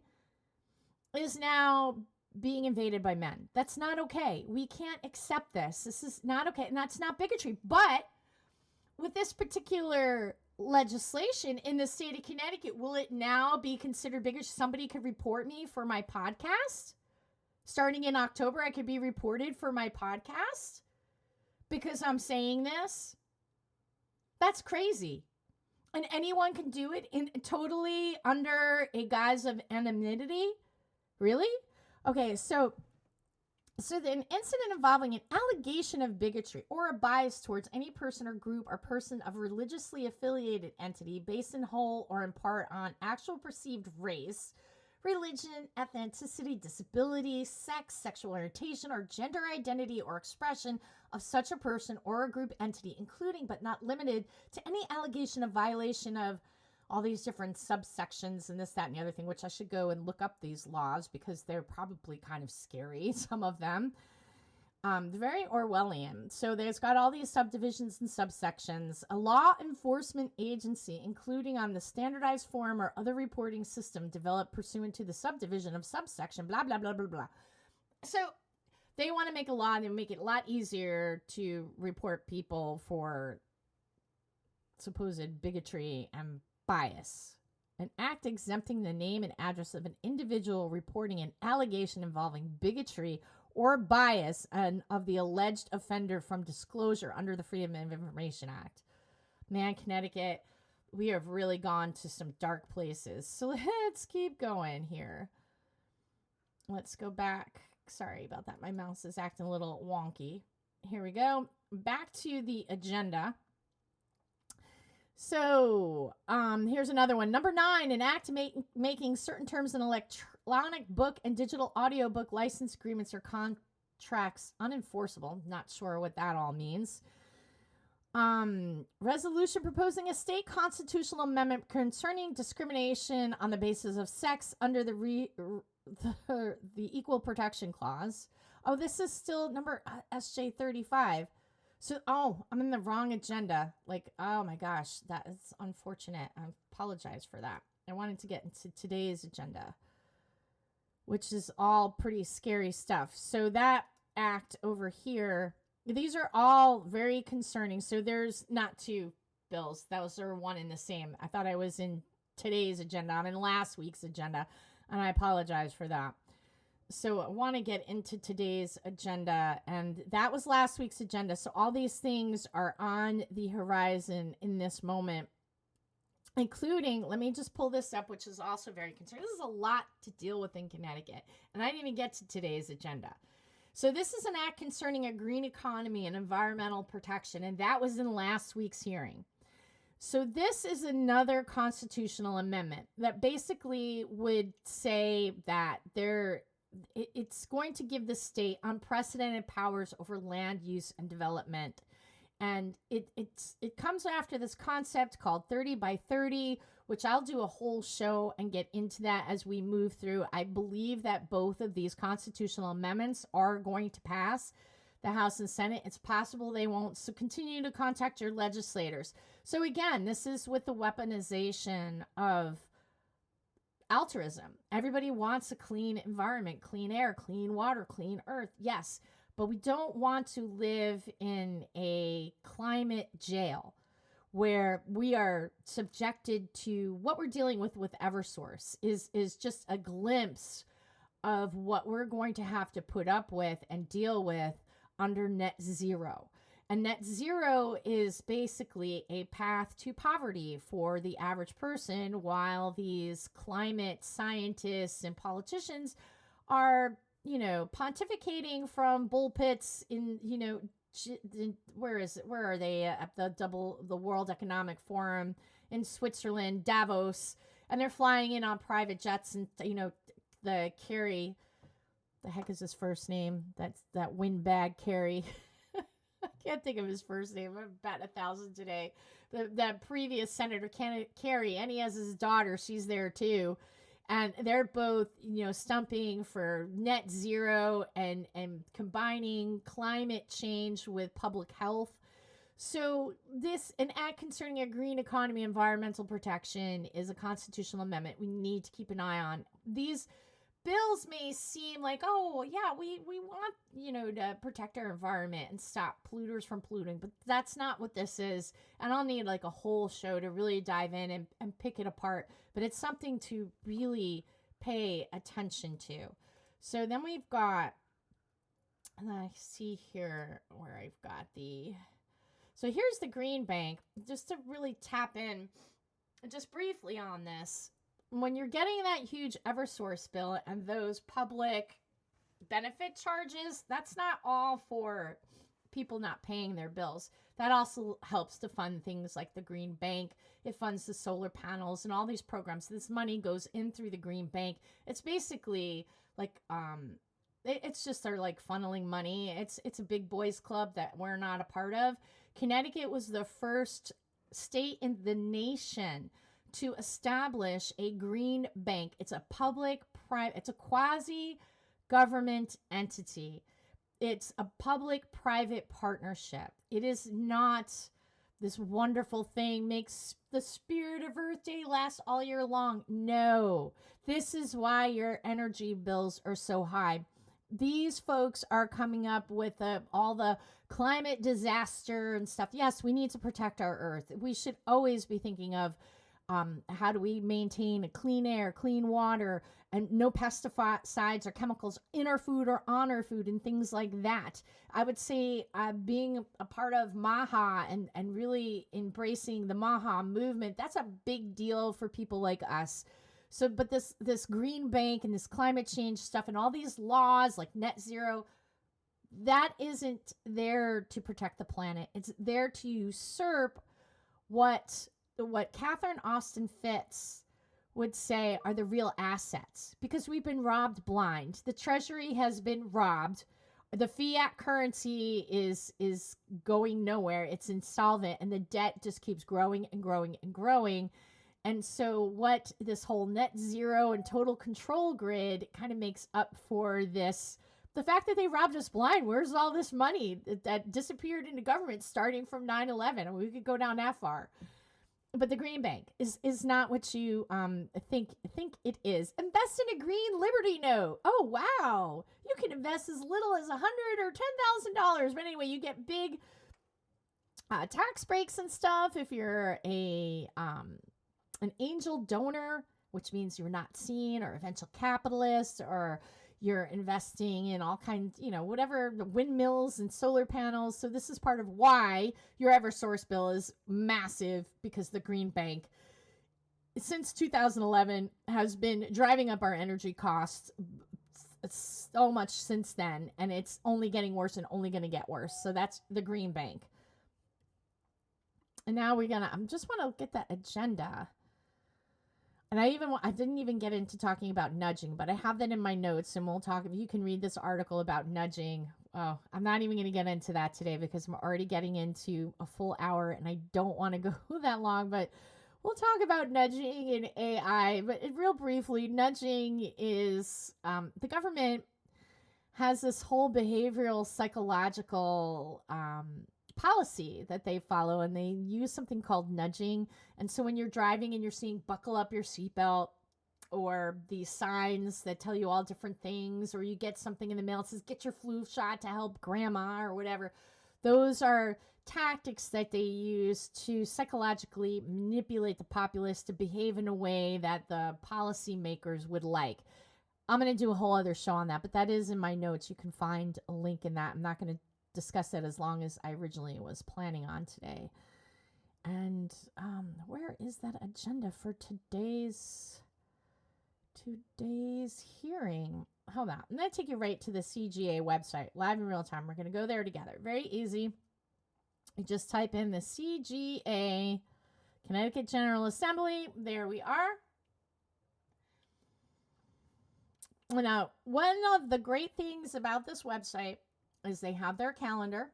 is now being invaded by men. That's not okay. We can't accept this. This is not okay. And that's not bigotry. But with this particular legislation in the state of Connecticut, will it now be considered bigotry? Somebody could report me for my podcast. Starting in October, I could be reported for my podcast because I'm saying this. That's crazy. And anyone can do it totally under a guise of anonymity. Really? Okay, so an incident involving an allegation of bigotry or a bias towards any person or group or person of religiously affiliated entity based in whole or in part on actual perceived race, religion, ethnicity, disability, sex, sexual orientation, or gender identity or expression of such a person or a group entity, including but not limited to any allegation of violation of all these different subsections and this, that, and the other thing, which I should go and look up these laws because they're probably kind of scary, some of them. They're very Orwellian. So there's got all these subdivisions and subsections. A law enforcement agency, including on the standardized form or other reporting system developed pursuant to the subdivision of subsection, blah, blah, blah, blah, blah. So they want to make a law and make it a lot easier to report people for supposed bigotry and bias. An act exempting the name and address of an individual reporting an allegation involving bigotry or bias and of the alleged offender from disclosure under the Freedom of Information Act. Man, Connecticut, we have really gone to some dark places. So let's keep going here. Let's go back. Sorry about that. My mouse is acting a little wonky. Here we go. Back to the agenda. So here's another one. Number 9, an act making certain terms in electronic book and digital audiobook license agreements or contracts unenforceable. Not sure what that all means. Resolution proposing a state constitutional amendment concerning discrimination on the basis of sex under the Equal Protection Clause. Oh, this is still number SJ 35. So, I'm in the wrong agenda. Like, oh my gosh, that is unfortunate. I apologize for that. I wanted to get into today's agenda, which is all pretty scary stuff. So that act over here, these are all very concerning. So there's not 2 bills. Those are one and the same. I thought I was in today's agenda. I'm in last week's agenda, and I apologize for that. So I want to get into today's agenda, and that was last week's agenda. So all these things are on the horizon in this moment, including, let me just pull this up, which is also very concerning. This is a lot to deal with in Connecticut, and I didn't even get to today's agenda. So this is an act concerning a green economy and environmental protection, and that was in last week's hearing. So this is another constitutional amendment that basically would say that it's going to give the state unprecedented powers over land use and development. And it comes after this concept called 30 by 30, which I'll do a whole show and get into that as we move through. I believe that both of these constitutional amendments are going to pass the House and Senate. It's possible they won't. So continue to contact your legislators. So again, this is with the weaponization of altruism. Everybody wants a clean environment, clean air, clean water, clean earth. Yes, but we don't want to live in a climate jail where we are subjected to what we're dealing with Eversource is just a glimpse of what we're going to have to put up with and deal with under net zero. And net zero is basically a path to poverty for the average person, while these climate scientists and politicians are, pontificating from bullpits in, where are they at the World Economic Forum in Switzerland, Davos, and they're flying in on private jets and, the Kerry, the heck is his first name? That's that windbag Kerry. I can't think of his first name. I'm batting 1,000 today. The previous Senator Kerry, and he has his daughter. She's there too. And they're both, stumping for net zero and combining climate change with public health. So an act concerning a green economy, environmental protection is a constitutional amendment we need to keep an eye on. These bills may seem like, oh, yeah, we want, to protect our environment and stop polluters from polluting, but that's not what this is. And I'll need like a whole show to really dive in and pick it apart, but it's something to really pay attention to. So then we've got, and I see here where I've got so here's the Green Bank, just to really tap in just briefly on this. When you're getting that huge Eversource bill and those public benefit charges, that's not all for people not paying their bills. That also helps to fund things like the Green Bank. It funds the solar panels and all these programs. This money goes in through the Green Bank. It's basically like it's just they're like funneling money. It's a big boys club that we're not a part of. Connecticut was the first state in the nation to establish a green bank. It's a it's a quasi government entity. It's a public-private partnership. It is not this wonderful thing, makes the spirit of Earth Day last all year long. No, this is why your energy bills are so high. These folks are coming up with all the climate disaster and stuff. Yes, we need to protect our Earth. We should always be thinking of how do we maintain clean air, clean water, and no pesticides or chemicals in our food or on our food and things like that. I would say being a part of MAHA and really embracing the MAHA movement, that's a big deal for people like us. So, but this green bank and this climate change stuff and all these laws like net zero, that isn't there to protect the planet. It's there to usurp what Catherine Austin Fitts would say are the real assets, because we've been robbed blind. The Treasury has been robbed. The fiat currency is going nowhere. It's insolvent, and the debt just keeps growing and growing and growing. And so what this whole net zero and total control grid kind of makes up for this, the fact that they robbed us blind. Where's all this money that disappeared into government starting from 9/11? We could go down that far. But the green bank is not what you think it is. Invest in a green Liberty note. Oh, wow. You can invest as little as $100 or $10,000. But anyway, you get big tax breaks and stuff if you're an angel donor, which means you're not seen, or a venture capitalist, or you're investing in all kinds, whatever, windmills and solar panels. So this is part of why your Eversource bill is massive, because the Green Bank, since 2011, has been driving up our energy costs so much since then. And it's only getting worse and only going to get worse. So that's the Green Bank. And now I just want to get that agenda. And I didn't even get into talking about nudging, but I have that in my notes, and we'll talk. You can read this article about nudging. Oh, I'm not even going to get into that today because I'm already getting into a full hour, and I don't want to go that long, but we'll talk about nudging and AI. But real briefly, nudging is the government has this whole behavioral psychological policy that they follow, and they use something called nudging. And so when you're driving and you're seeing buckle up your seatbelt, or these signs that tell you all different things, or you get something in the mail that says get your flu shot to help grandma or whatever, those are tactics that they use to psychologically manipulate the populace to behave in a way that the policymakers would like. I'm going to do a whole other show on that, but that is in my notes. You can find a link in that. I'm not going to discuss that as long as I originally was planning on today. And where is that agenda for today's hearing? Hold on. I'm going to take you right to the CGA website, live in real time. We're going to go there together. Very easy. You just type in the CGA, Connecticut General Assembly. There we are. Now, one of the great things about this website is they have their calendar,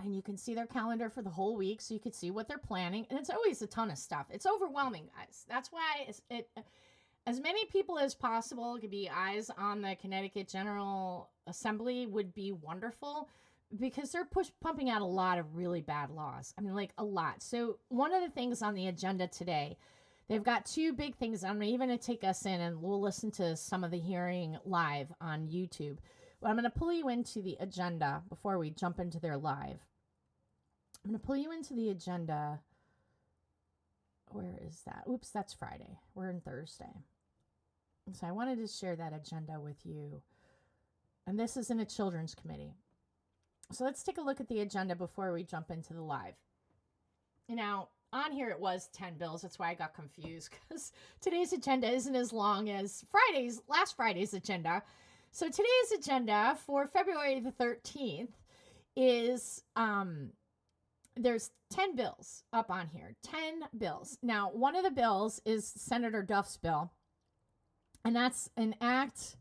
and you can see their calendar for the whole week, so you can see what they're planning. And it's always a ton of stuff. It's overwhelming, guys. That's why as many people as possible could be eyes on the Connecticut General Assembly would be wonderful, because they're pumping out a lot of really bad laws. I mean, like a lot. So one of the things on the agenda today, they've got two big things. I'm even going to take us in, and we'll listen to some of the hearing live on YouTube. But I'm going to pull you into the agenda before we jump into their live. I'm going to pull you into the agenda. Where is that? Oops, that's Friday. We're in Thursday. So I wanted to share that agenda with you. And this is in a children's committee. So let's take a look at the agenda before we jump into the live. Now, on here it was 10 bills. That's why I got confused, because today's agenda isn't as long as last Friday's agenda. So today's agenda for February the 13th is there's 10 bills up on here. 10 bills. Now, one of the bills is Senator Duff's bill, and that's an act.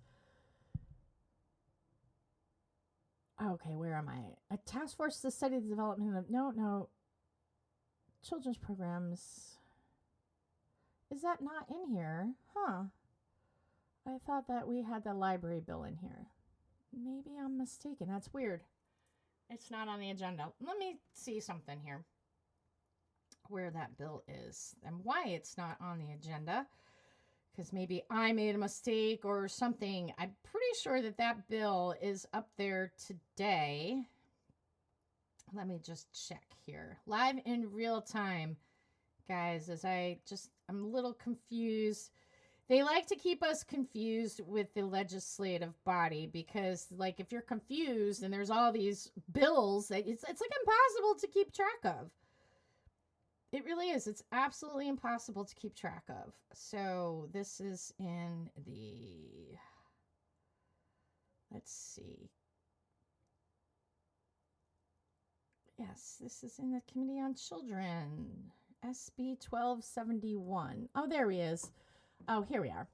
Okay, where am I? A task force to study the development of children's programs. Is that not in here? Huh. I thought that we had the library bill in here. Maybe I'm mistaken. That's weird. It's not on the agenda. Let me see something here. Where that bill is and why it's not on the agenda. Because maybe I made a mistake or something. I'm pretty sure that that bill is up there today. Let me just check here. Live in real time, guys, as I'm a little confused. They like to keep us confused with the legislative body because, like, if you're confused and there's all these bills, it's like impossible to keep track of. It really is. It's absolutely impossible to keep track of. So this is in the, let's see. Yes, this is in the Committee on Children, SB 1271. Oh, there he is. Oh, here we are.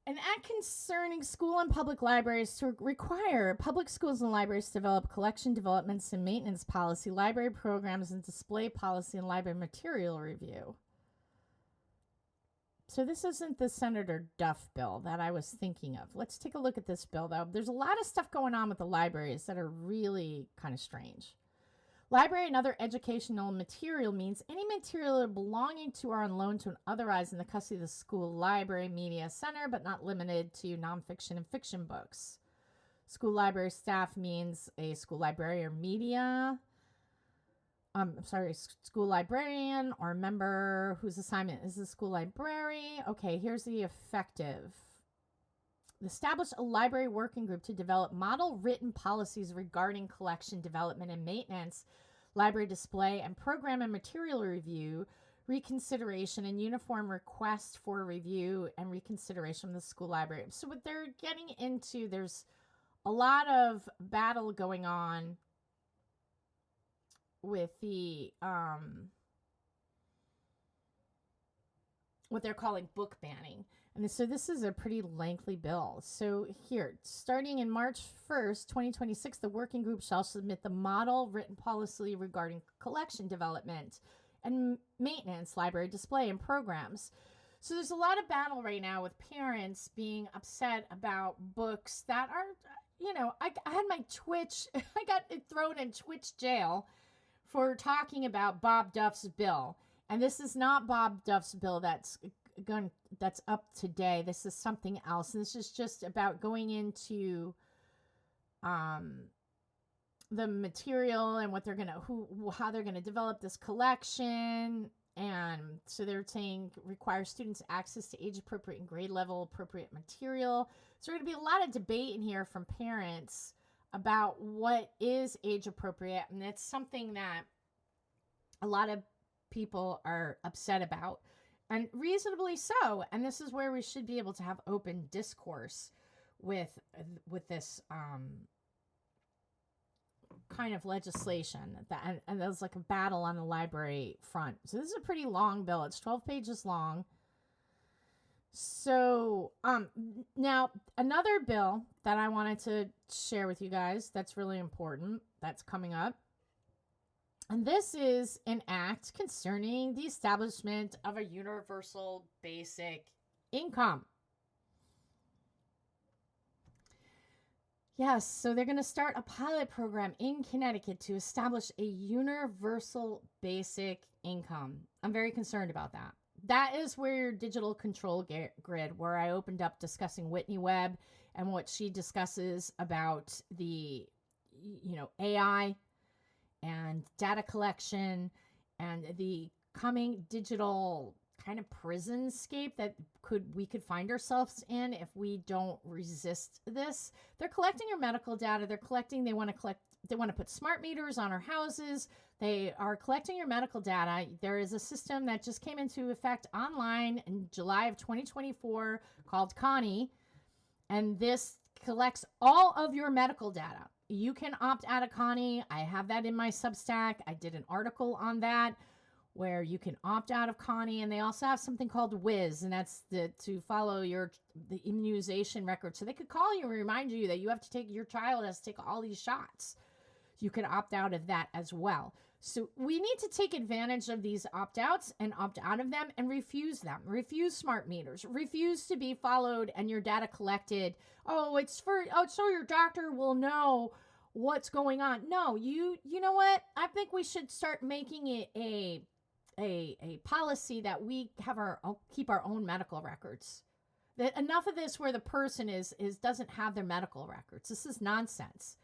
An act concerning school and public libraries to require public schools and libraries to develop collection, developments, and maintenance policy, library programs, and display policy, and library material review. So this isn't the Senator Duff bill that I was thinking of. Let's take a look at this bill, though. There's a lot of stuff going on with the libraries that are really kind of strange. Library and other educational material means any material belonging to or on loan to and otherwise in the custody of the school, library, media center, but not limited to nonfiction and fiction books. School library staff means a school library or media. School librarian or member whose assignment is the school library. Okay, here's the effective. Establish a library working group to develop model written policies regarding collection, development, and maintenance, library display, and program and material review, reconsideration, and uniform request for review and reconsideration of the school library. So what they're getting into, there's a lot of battle going on with the what they're calling book banning. And so this is a pretty lengthy bill. So here, starting in March 1st, 2026, the working group shall submit the model written policy regarding collection, development, and maintenance, library display, and programs. So there's a lot of battle right now with parents being upset about books that are, I had my Twitch, I got thrown in Twitch jail for talking about Bob Duff's bill. And this is not Bob Duff's bill that's up today. This is something else. And this is just about going into the material and what they're how they're gonna develop this collection. And so they're saying require students access to age appropriate and grade level appropriate material. So there's gonna be a lot of debate in here from parents about what is age appropriate, and it's something that a lot of people are upset about, and reasonably so. And this is where we should be able to have open discourse with this kind of legislation and there's like a battle on the library front. So this is a pretty long bill. It's 12 pages long. So now another bill that I wanted to share with you guys that's really important that's coming up. And this is an act concerning the establishment of a universal basic income. Yes, so they're going to start a pilot program in Connecticut to establish a universal basic income. I'm very concerned about that. That is where your digital control grid, where I opened up discussing Whitney Webb and what she discusses about the, AI and data collection and the coming digital kind of prisonscape that we could find ourselves in if we don't resist this. They're collecting your medical data. They want to put smart meters on our houses. They are collecting your medical data. There is a system that just came into effect online in July of 2024 called Connie, and this collects all of your medical data. you can opt out of Connie. I have that in my Substack. I did an article on that where you can opt out of Connie, and they also have something called Wiz, and that's to follow the immunization record. So they could call you and remind you that you have to take your child has to take all these shots. You can opt out of that as well. So we need to take advantage of these opt-outs and opt out of them and refuse them. Refuse smart meters. Refuse to be followed and your data collected. So your doctor will know what's going on. No, you know what? I think we should start making it a policy that we have keep our own medical records. That enough of this where the person doesn't have their medical records. This is nonsense.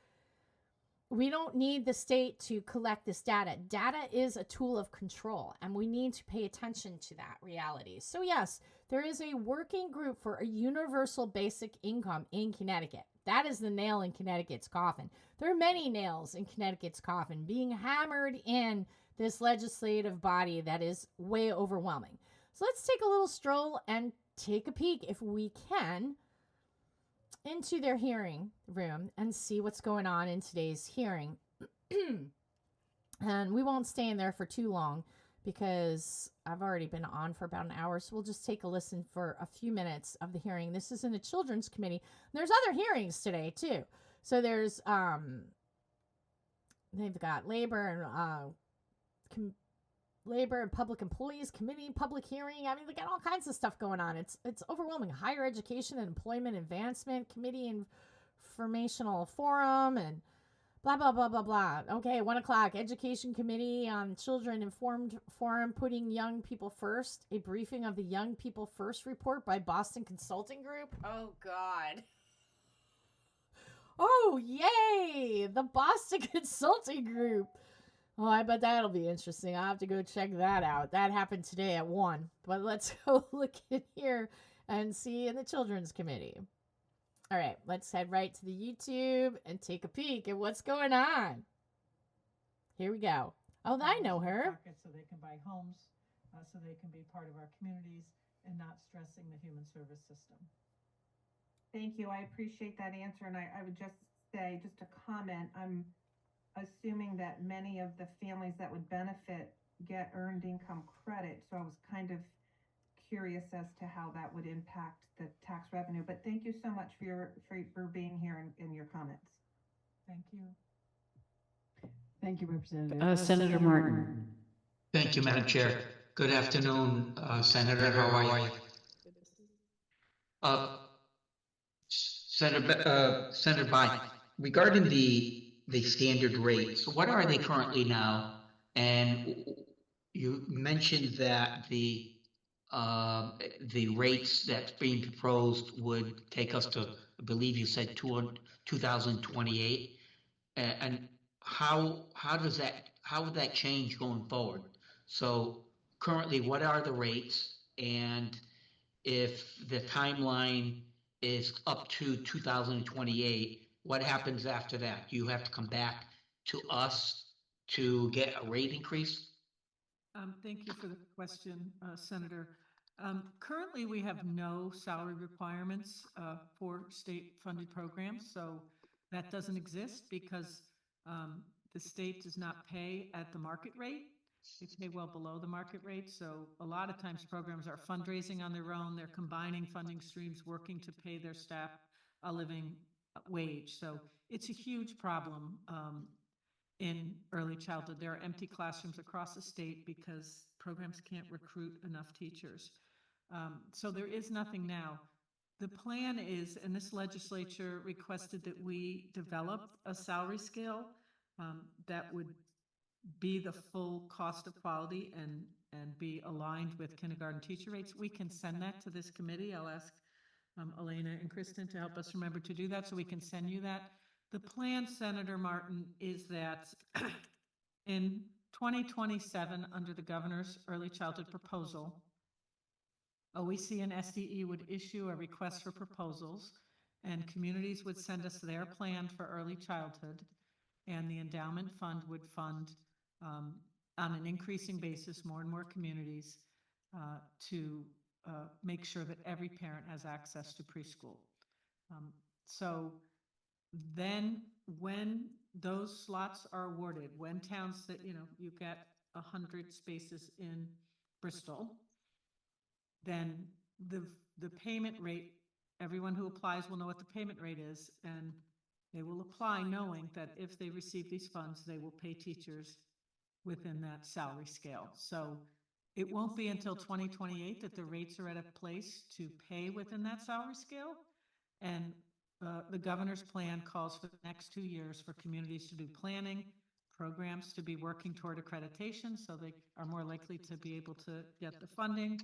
We don't need the state to collect this data. Data is a tool of control, and we need to pay attention to that reality. So yes, there is a working group for a universal basic income in Connecticut. That is the nail in Connecticut's coffin. There are many nails in Connecticut's coffin being hammered in this legislative body that is way overwhelming. So let's take a little stroll and take a peek, if we can, into their hearing room and see what's going on in today's hearing. And we won't stay in there for too long because I've already been on for about an hour. So we'll just take a listen for a few minutes of the hearing. This is in the Children's Committee. There's other hearings today too. So there's they've got Labor and Public Employees Committee public hearing. I mean, they got all kinds of stuff going on. It's overwhelming. Higher Education and Employment Advancement Committee, Informational Forum, and blah, blah, blah, blah, blah. Okay, 1:00, Education Committee on Children Informed Forum, Putting Young People First, a briefing of the Young People First report by Boston Consulting Group. Oh, God. Oh, yay! The Boston Consulting Group. Oh, I bet that'll be interesting. I'll have to go check that out. That happened today at 1. But let's go look in here and see in the Children's Committee. All right, let's head right to the YouTube and take a peek at what's going on. Here we go. Oh, I know her. So they can buy homes, so they can be part of our communities and not stressing the human service system. Thank you. I appreciate that answer. And I would just say, just a comment, I'm assuming that many of the families that would benefit get earned income credit. So I was kind of curious as to how that would impact the tax revenue. But thank you so much for being here and your comments. Thank you. Thank you, Representative. Senator Martin. Thank you, Madam Chair. Good afternoon, Senator. How are you? Senator By, regarding the standard rates, what are they currently now? And you mentioned that the rates that's being proposed would take us to, I believe you said 2028. And how would that change going forward? So currently, what are the rates? And if the timeline is up to 2028, what happens after that? Do you have to come back to us to get a rate increase? Thank you for the question, Senator. Currently, we have no salary requirements for state-funded programs, so that doesn't exist because the state does not pay at the market rate. They pay well below the market rate, so a lot of times programs are fundraising on their own. They're combining funding streams, working to pay their staff a living wage. So it's a huge problem in early childhood. There are empty classrooms across the state because programs can't recruit enough teachers. So there is nothing now. The plan is, and this legislature requested that we develop a salary scale that would be the full cost of quality and be aligned with kindergarten teacher rates. We can send that to this committee. I'll ask Elena and Kristen to help us remember to do that so we can send you that. The plan, Senator Martin, is that in 2027, under the governor's early childhood proposal, OEC and SDE would issue a request for proposals, and communities would send us their plan for early childhood, and the endowment fund would fund on an increasing basis more and more communities to make sure that every parent has access to preschool. So then when those slots are awarded, when towns that, you get 100 spaces in Bristol, then the payment rate, everyone who applies will know what the payment rate is, and they will apply knowing that if they receive these funds, they will pay teachers within that salary scale. So it won't be until 2028 that the rates are at a place to pay within that salary scale. And the governor's plan calls for the next 2 years for communities to do planning, programs to be working toward accreditation, so they are more likely to be able to get the funding.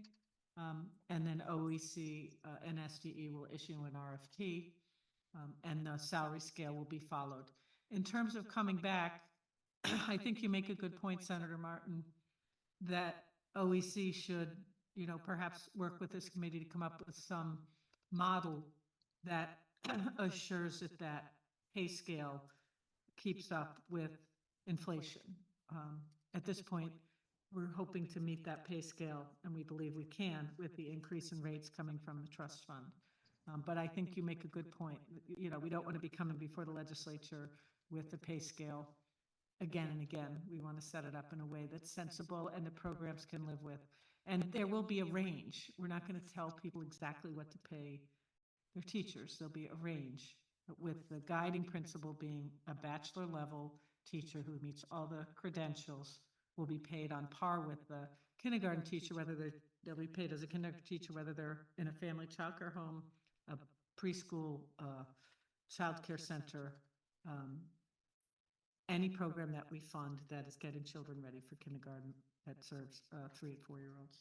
And then OEC and SDE will issue an RFP, and the salary scale will be followed. In terms of coming back, I think you make a good point, Senator Martin, that OEC should, perhaps work with this committee to come up with some model that assures that that pay scale keeps up with inflation. At this point, we're hoping to meet that pay scale, and we believe we can with the increase in rates coming from the trust fund. But I think you make a good point. We don't want to be coming before the legislature with the pay scale again and again. We want to set it up in a way that's sensible and the programs can live with. And there will be a range. We're not going to tell people exactly what to pay their teachers. There'll be a range, with the guiding principle being a bachelor level teacher who meets all the credentials will be paid on par with the kindergarten teacher, whether they'll be paid as a kindergarten teacher, whether they're in a family childcare home, a preschool, childcare center, any program that we fund that is getting children ready for kindergarten that serves 3 and 4-year-olds.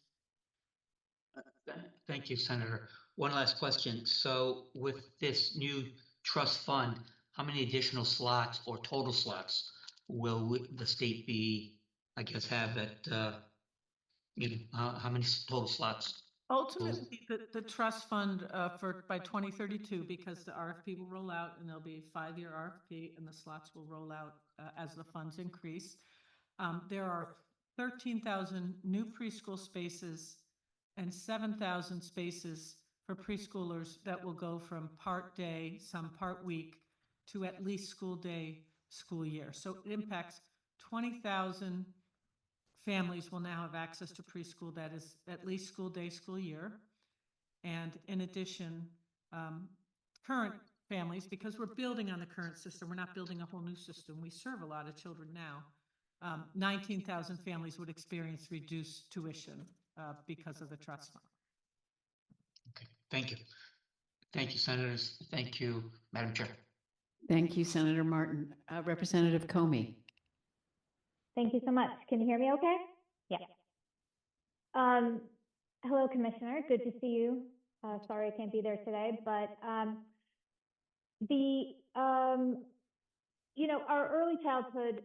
Thank you, Senator. One last question. So with this new trust fund, how many additional slots or total slots will the state be, I guess, have at, how many total slots? Ultimately, the trust fund by 2032, because the RFP will roll out, and there'll be a 5-year RFP, and the slots will roll out as the funds increase. There are 13,000 new preschool spaces and 7,000 spaces for preschoolers that will go from part day, some part week, to at least school day, school year. So it impacts 20,000 families will now have access to preschool that is at least school day, school year. And in addition, current families, because we're building on the current system, we're not building a whole new system. We serve a lot of children now. 19,000 families would experience reduced tuition because of the trust fund. Okay, thank you. Thank you, Senators. Thank you, Madam Chair. Thank you, Senator Martin. Representative Comey. Thank you so much. Can you hear me okay? Yeah. Hello, Commissioner. Good to see you. Sorry I can't be there today, but our early childhood,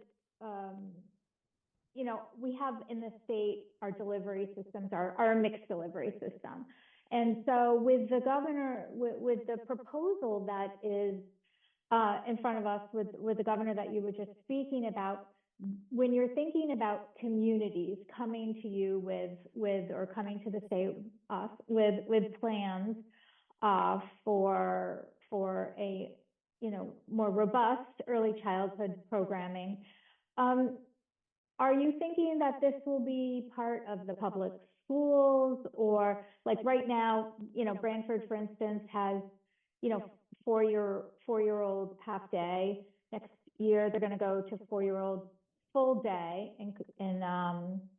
we have in the state, our delivery systems are a mixed delivery system. And so with the governor, with the proposal that is in front of us with the governor that you were just speaking about, when you're thinking about communities coming to you or coming to the state with plans for a more robust early childhood programming, are you thinking that this will be part of the public schools, or like right now, Branford, for instance, has 4-year-old half day. Next year, they're going to go to 4-year-old full day and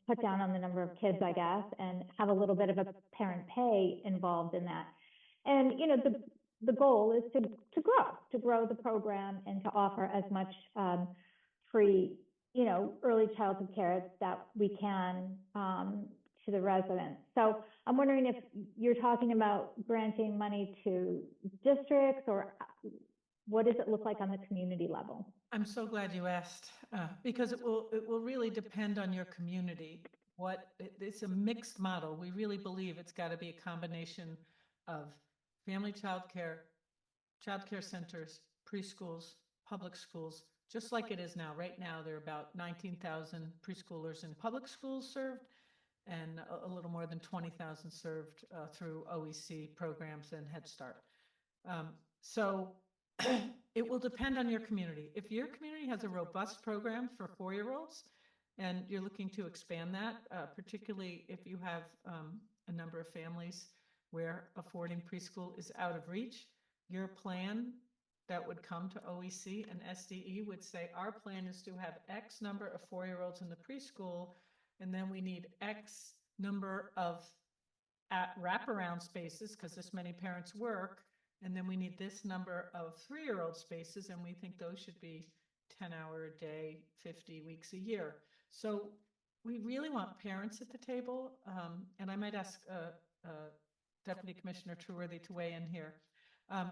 cut down on the number of kids, I guess, and have a little bit of a parent pay involved in that. And, the goal is to grow the program and to offer as much free, early childhood care that we can to the residents. So I'm wondering if you're talking about granting money to districts, or what does it look like on the community level? I'm so glad you asked, because it will really depend on your community. It's a mixed model. We really believe it's got to be a combination of family childcare centers, preschools, public schools, just like it is now. Right now, there are about 19,000 preschoolers in public schools served, and a little more than 20,000 served through OEC programs and Head Start. So It will depend on your community. If your community has a robust program for 4-year-olds and you're looking to expand that, particularly if you have a number of families where affording preschool is out of reach, your plan that would come to OEC and SDE would say, our plan is to have X number of 4-year-olds in the preschool, and then we need X number of wraparound spaces because this many parents work, and then we need this number of 3-year-old spaces, and we think those should be 10-hour a day, 50 weeks a year. So we really want parents at the table, and I might ask Deputy Commissioner Trueworthy to weigh in here.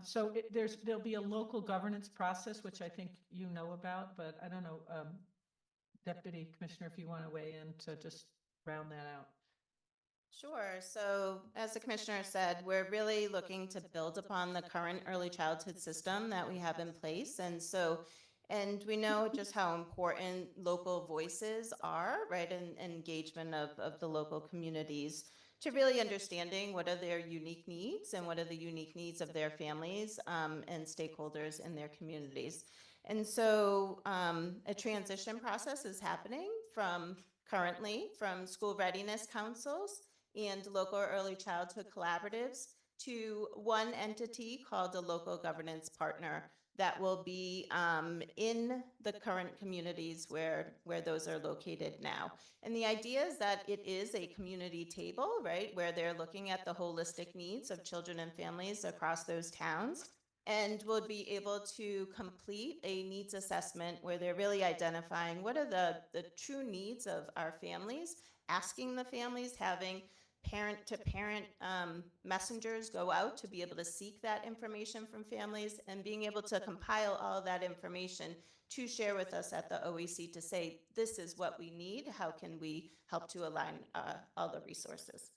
So there'll be a local governance process, which I think you know about, but I don't know, Deputy Commissioner, if you want to weigh in to just round that out. Sure. So as the commissioner said, we're really looking to build upon the current early childhood system that we have in place. And we know just how important local voices are, right? And engagement of the local communities to really understanding what are their unique needs and what are the unique needs of their families and stakeholders in their communities. And so a transition process is happening currently from school readiness councils and local early childhood collaboratives to one entity called a local governance partner that will be in the current communities where those are located now. And the idea is that it is a community table, right, where they're looking at the holistic needs of children and families across those towns, and will be able to complete a needs assessment where they're really identifying what are the true needs of our families, asking the families, having parent-to-parent messengers go out to be able to seek that information from families, and being able to compile all of that information to share with us at the OEC to say, this is what we need, how can we help to align all the resources.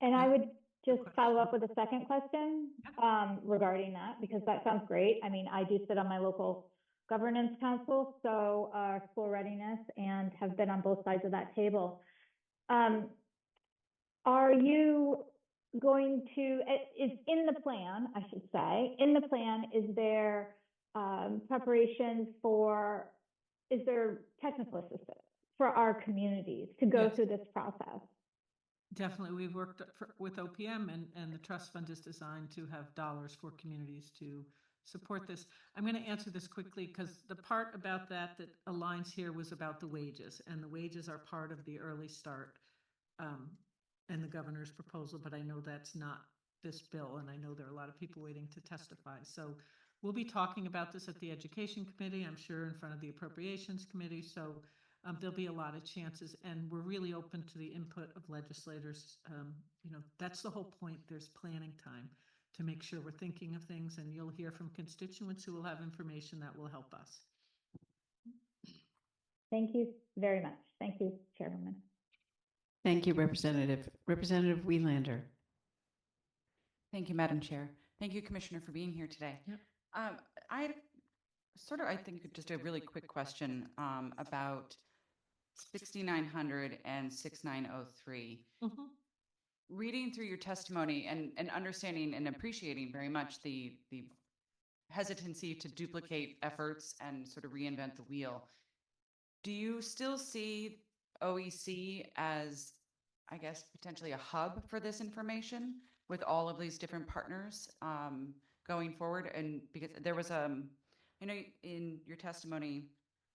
And I would just follow up with a second question regarding that, because that sounds great. I mean, I do sit on my local governance council, so school readiness, and have been on both sides of that table. Are you going to, is in the plan, I should say, in the plan, is there preparation for, is there technical assistance for our communities to go through this process? Definitely. We've worked with OPM, and the trust fund is designed to have dollars for communities to support this. I'm going to answer this quickly because the part about that aligns here was about the wages, and the wages are part of the early start and the governor's proposal, but I know that's not this bill, and I know there are a lot of people waiting to testify. So we'll be talking about this at the Education Committee, I'm sure in front of the Appropriations Committee. So there'll be a lot of chances, and we're really open to the input of legislators. You know, that's the whole point. There's planning time to make sure we're thinking of things, and you'll hear from constituents who will have information that will help us. Thank you very much. Thank you, Chairwoman. Thank you, Representative. Representative Wielander. Thank you, Madam Chair. Thank you, Commissioner, for being here today. Yep. I had I think, just a really quick question about 6900 and 6903. Mm-hmm. Reading through your testimony and understanding and appreciating very much the hesitancy to duplicate efforts and sort of reinvent the wheel, do you still see OEC as, I guess, potentially a hub for this information with all of these different partners going forward? And because there was I know in your testimony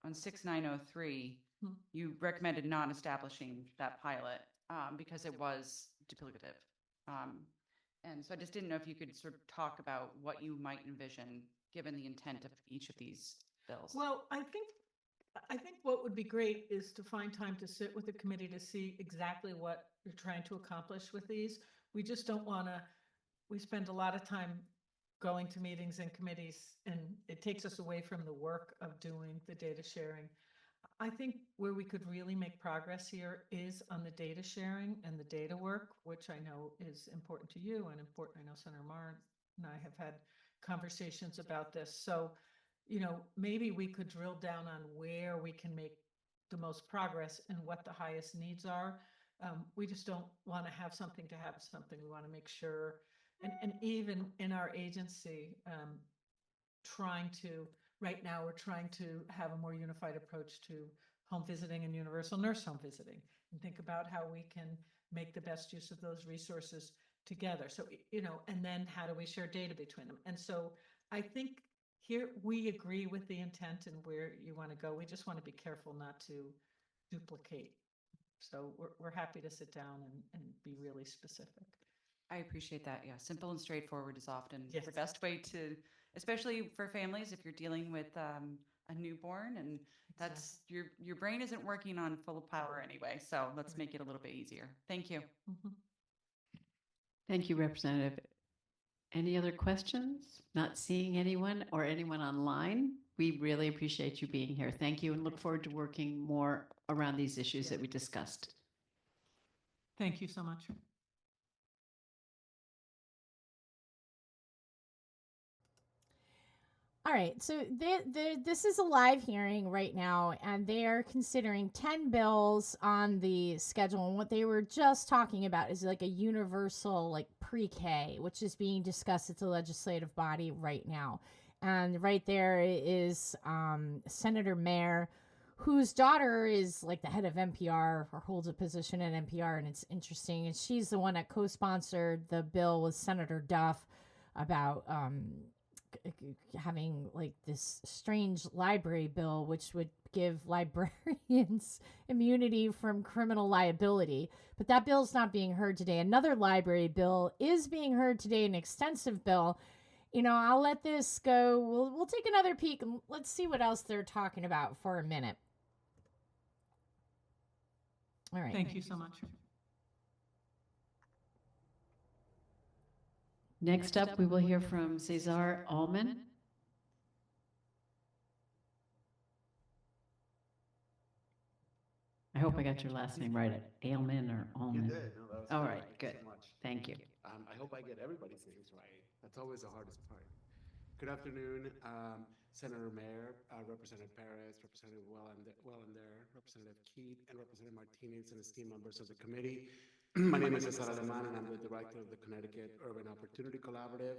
on 6903, you recommended not establishing that pilot because it was duplicative. And so I just didn't know if you could sort of talk about what you might envision given the intent of each of these bills. Well, I think what would be great is to find time to sit with the committee to see exactly what you're trying to accomplish with these. We just don't want to, we spend a lot of time going to meetings and committees, and it takes us away from the work of doing the data sharing. I think where we could really make progress here is on the data sharing and the data work, which I know is important to you and important. I know Senator Martin and I have had conversations about this. So, you know, maybe we could drill down on where we can make the most progress and what the highest needs are. We just don't want to have something. We want to make sure And even in our agency, right now, we're trying to have a more unified approach to home visiting and universal nurse home visiting, and think about how we can make the best use of those resources together. So, and then how do we share data between them? And so I think here we agree with the intent and where you want to go. We just want to be careful not to duplicate. So we're happy to sit down and be really specific. I appreciate that. Yeah, simple and straightforward is often Yes. the best way to, especially for families, if you're dealing with a newborn, and that's your brain isn't working on full power anyway. So let's make it a little bit easier. Thank you. Mhm. Thank you, Representative. Any other questions? Not seeing anyone or anyone online? We really appreciate you being here. Thank you, and look forward to working more around these issues that we discussed. Thank you so much. All right, so this is a live hearing right now, and they are considering 10 bills on the schedule. And what they were just talking about is like a universal, like pre-K, which is being discussed at the legislative body right now. And right there is Senator Mayer, whose daughter is like the head of NPR or holds a position at NPR, and it's interesting. And she's the one that co-sponsored the bill with Senator Duff about having like this strange library bill which would give librarians immunity from criminal liability, but that bill's not being heard today. Another library bill is being heard today, an extensive bill. I'll let this go. We'll take another peek and let's see what else they're talking about for a minute. All right, Thank you so much. Next up, we will hear from Cesar Allman. I hope I got your last name right. Ailman or Allman? You did. No, that was All great. right, Thank you good. so much. Thank you. I hope I get everybody's names right. That's always the hardest part. Good afternoon, Senator Mayer, Representative Perez, Representative Wellender, Representative Keat, and Representative Martinez, and esteemed members of the committee. My name is Cesar Aleman, and I'm the director of the Connecticut Urban Opportunity Collaborative.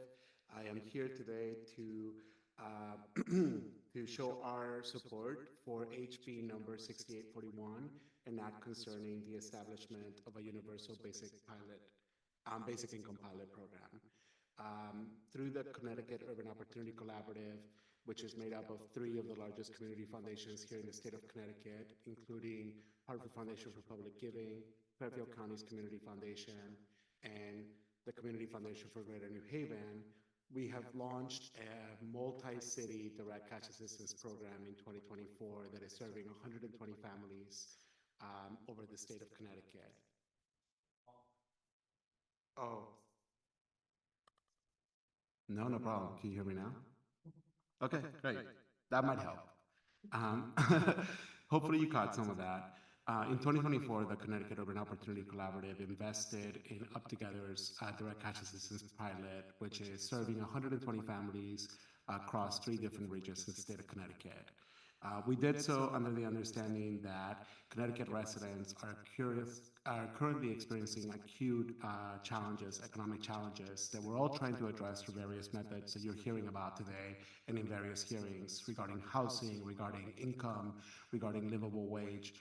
I am here today to to show our support for HB number 6841, an act concerning the establishment of a universal basic income pilot program. Through the Connecticut Urban Opportunity Collaborative, which is made up of 3 of the largest community foundations here in the state of Connecticut, including Hartford Foundation for Public Giving, Fairfield County's Community Foundation, and the Community Foundation for Greater New Haven, we have launched a multi-city direct cash assistance program in 2024 that is serving 120 families over the state of Connecticut. Oh. No problem. Can you hear me now? Okay, great. That might help. Hopefully you caught some of that. In 2024, the Connecticut Urban Opportunity Collaborative invested in Up Together's direct cash assistance pilot, which is serving 120 families across 3 different regions in the state of Connecticut. We did so under the understanding that Connecticut residents are currently experiencing acute economic challenges that we're all trying to address through various methods that you're hearing about today and in various hearings regarding housing, regarding income, regarding livable wage.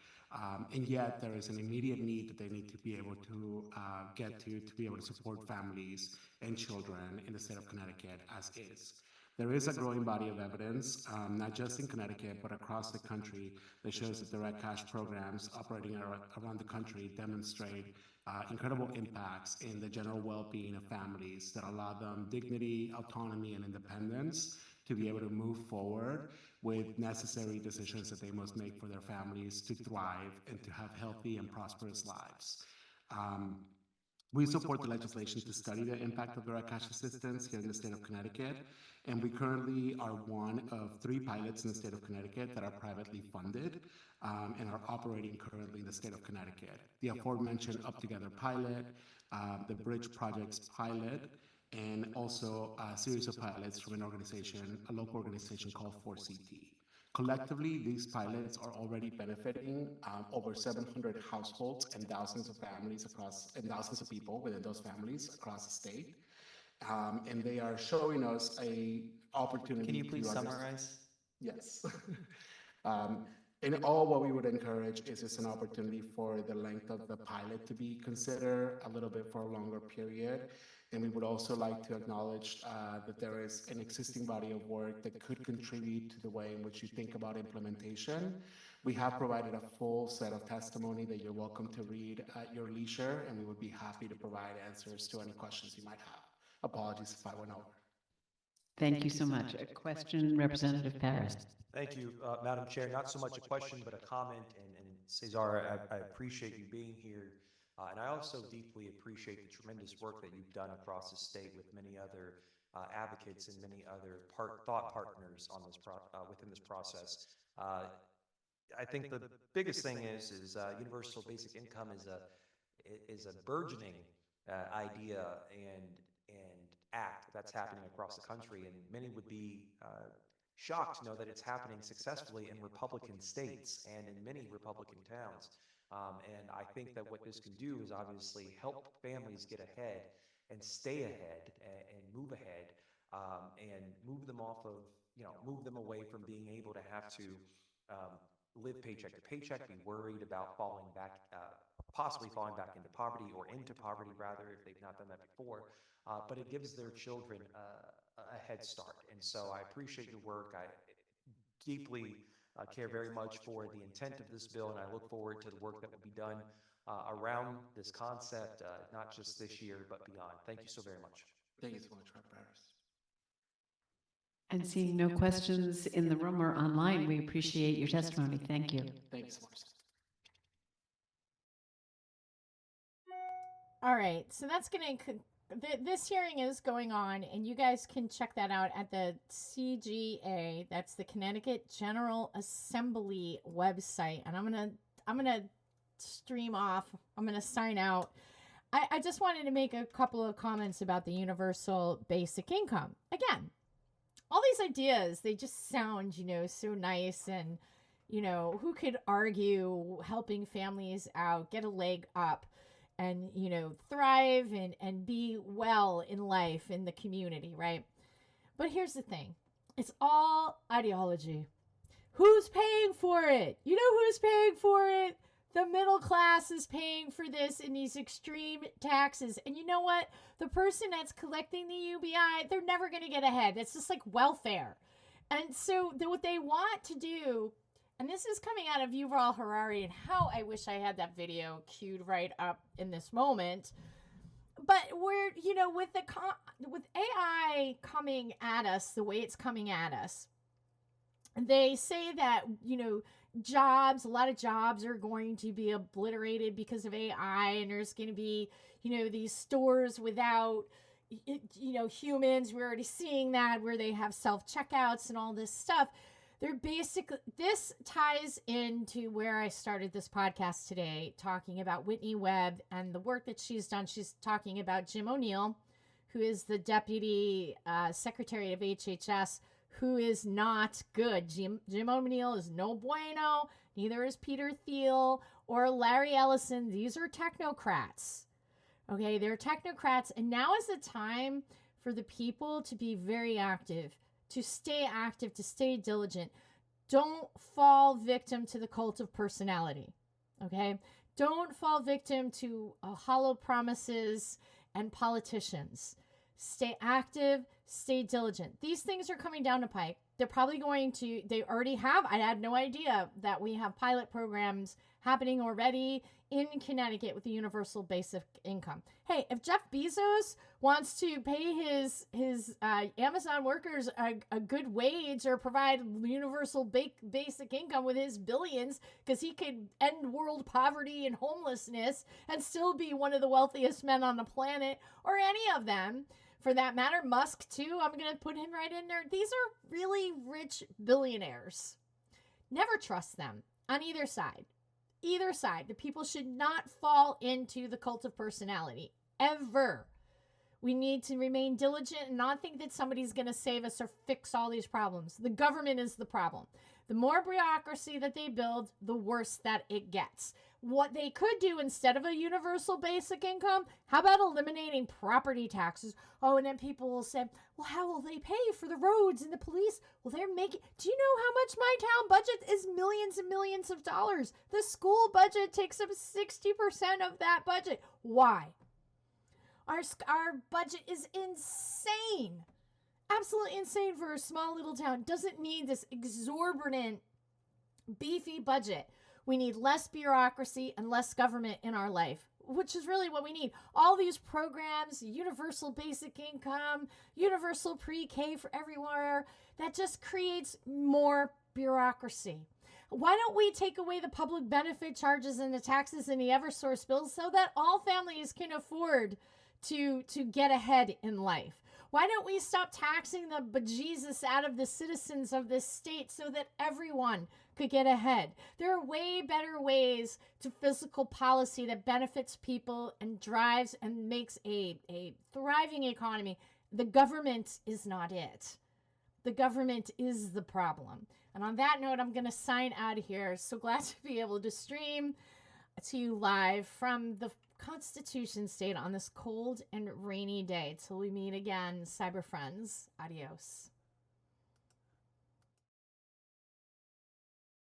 And yet there is an immediate need that they need to be able to get to be able to support families and children in the state of Connecticut as is. There is a growing body of evidence, not just in Connecticut, but across the country, that shows that direct cash programs operating around the country demonstrate incredible impacts in the general well-being of families that allow them dignity, autonomy, and independence to be able to move forward with necessary decisions that they must make for their families to thrive and to have healthy and prosperous lives. We support the legislation to study the impact of direct cash assistance here in the state of Connecticut, and we currently are one of 3 pilots in the state of Connecticut that are privately funded and are operating currently in the state of Connecticut. The aforementioned Up Together pilot, the Bridge Projects pilot, and also a series of pilots from a local organization called 4CT. Collectively, these pilots are already benefiting over 700 households and thousands of families and thousands of people within those families across the state. And they are showing us a opportunity. Can you please to summarize? Yes. Um, in all, what we would encourage is just an opportunity for the length of the pilot to be considered a little bit for a longer period. And we would also like to acknowledge that there is an existing body of work that could contribute to the way in which you think about implementation. We have provided a full set of testimony that you're welcome to read at your leisure, and we would be happy to provide answers to any questions you might have. Apologies if I went over. Thank you so much. A question, Representative Paris. Thank you, Madam Chair. Not so much a question, but a comment. And Cesar, I appreciate you being here. And I also deeply appreciate the tremendous work that you've done across the state with many other advocates and many other thought partners on this within this process. I think the biggest thing is universal basic income is a burgeoning idea and act that's happening across the country, and many would be shocked to know that it's happening successfully in Republican states and in many Republican towns. And I think that what this can do is obviously help families get ahead and stay ahead and move ahead, and move them off of, move them away from being able to have to live paycheck to paycheck, be worried about falling back, possibly falling back into poverty, or into poverty rather, if they've not done that before. But it gives their children a head start. And so I appreciate your work. I deeply care very much for the intent of this bill, and I look forward to the work that will be done around this concept, not just this year, but beyond. Thank you so very much. Thank you so much, Rep. Paris. And seeing no questions in the room or online, we appreciate your testimony. Thank you. Thank you so much. All right, so that's going to this hearing is going on, and you guys can check that out at the CGA. That's the Connecticut General Assembly website. And I'm gonna stream off. I'm gonna sign out. I just wanted to make a couple of comments about the universal basic income. Again, all these ideas, they just sound, so nice, and who could argue helping families out, get a leg up, and, thrive and be well in life, in the community, right? But here's the thing. It's all ideology. Who's paying for it? You know who's paying for it? The middle class is paying for this in these extreme taxes. And you know what? The person that's collecting the UBI, they're never going to get ahead. It's just like welfare. And so what they want to do, and this is coming out of Yuval Harari, and how I wish I had that video queued right up in this moment. But we're, with AI coming at us the way it's coming at us, they say that, a lot of jobs are going to be obliterated because of AI, and there's going to be, these stores without, humans. We're already seeing that, where they have self-checkouts and all this stuff. This ties into where I started this podcast today, talking about Whitney Webb and the work that she's done. She's talking about Jim O'Neill, who is the Deputy Secretary of HHS, who is not good. Jim O'Neill is no bueno. Neither is Peter Thiel or Larry Ellison. These are technocrats. Okay, they're technocrats. And now is the time for the people to be very active, to stay diligent. Don't fall victim to the cult of personality. Okay? Don't fall victim to hollow promises and politicians. Stay active, stay diligent. These things are coming down the pike. They're probably they already have. I had no idea that we have pilot programs happening already in Connecticut with the universal basic income. Hey, if Jeff Bezos wants to pay his Amazon workers a good wage, or provide universal basic income with his billions, because he could end world poverty and homelessness and still be one of the wealthiest men on the planet, or any of them, for that matter, Musk too, I'm going to put him right in there. These are really rich billionaires. Never trust them on either side. Either side. The people should not fall into the cult of personality, ever. We need to remain diligent and not think that somebody's going to save us or fix all these problems. The government is the problem. The more bureaucracy that they build, the worse that it gets. What they could do instead of a universal basic income, how about eliminating property taxes? Oh, and then people will say, well, how will they pay for the roads and the police? Well, they're making, do you know how much my town budget is? Millions and millions of dollars. The school budget takes up 60% of that budget. Why? Our budget is insane. Absolutely insane for a small little town. Doesn't need this exorbitant, beefy budget. We need less bureaucracy and less government in our life, which is really what we need. All these programs, universal basic income, universal pre-K for everywhere, that just creates more bureaucracy. Why don't we take away the public benefit charges and the taxes and the Eversource bills so that all families can afford to get ahead in life? Why don't we stop taxing the bejesus out of the citizens of this state so that everyone could get ahead? There are way better ways to fiscal policy that benefits people and drives and makes a thriving economy. The government is not it. The government is the problem. And on that note, I'm going to sign out of here. So glad to be able to stream to you live from the Constitution State on this cold and rainy day. Till we meet again, cyber friends. Adios.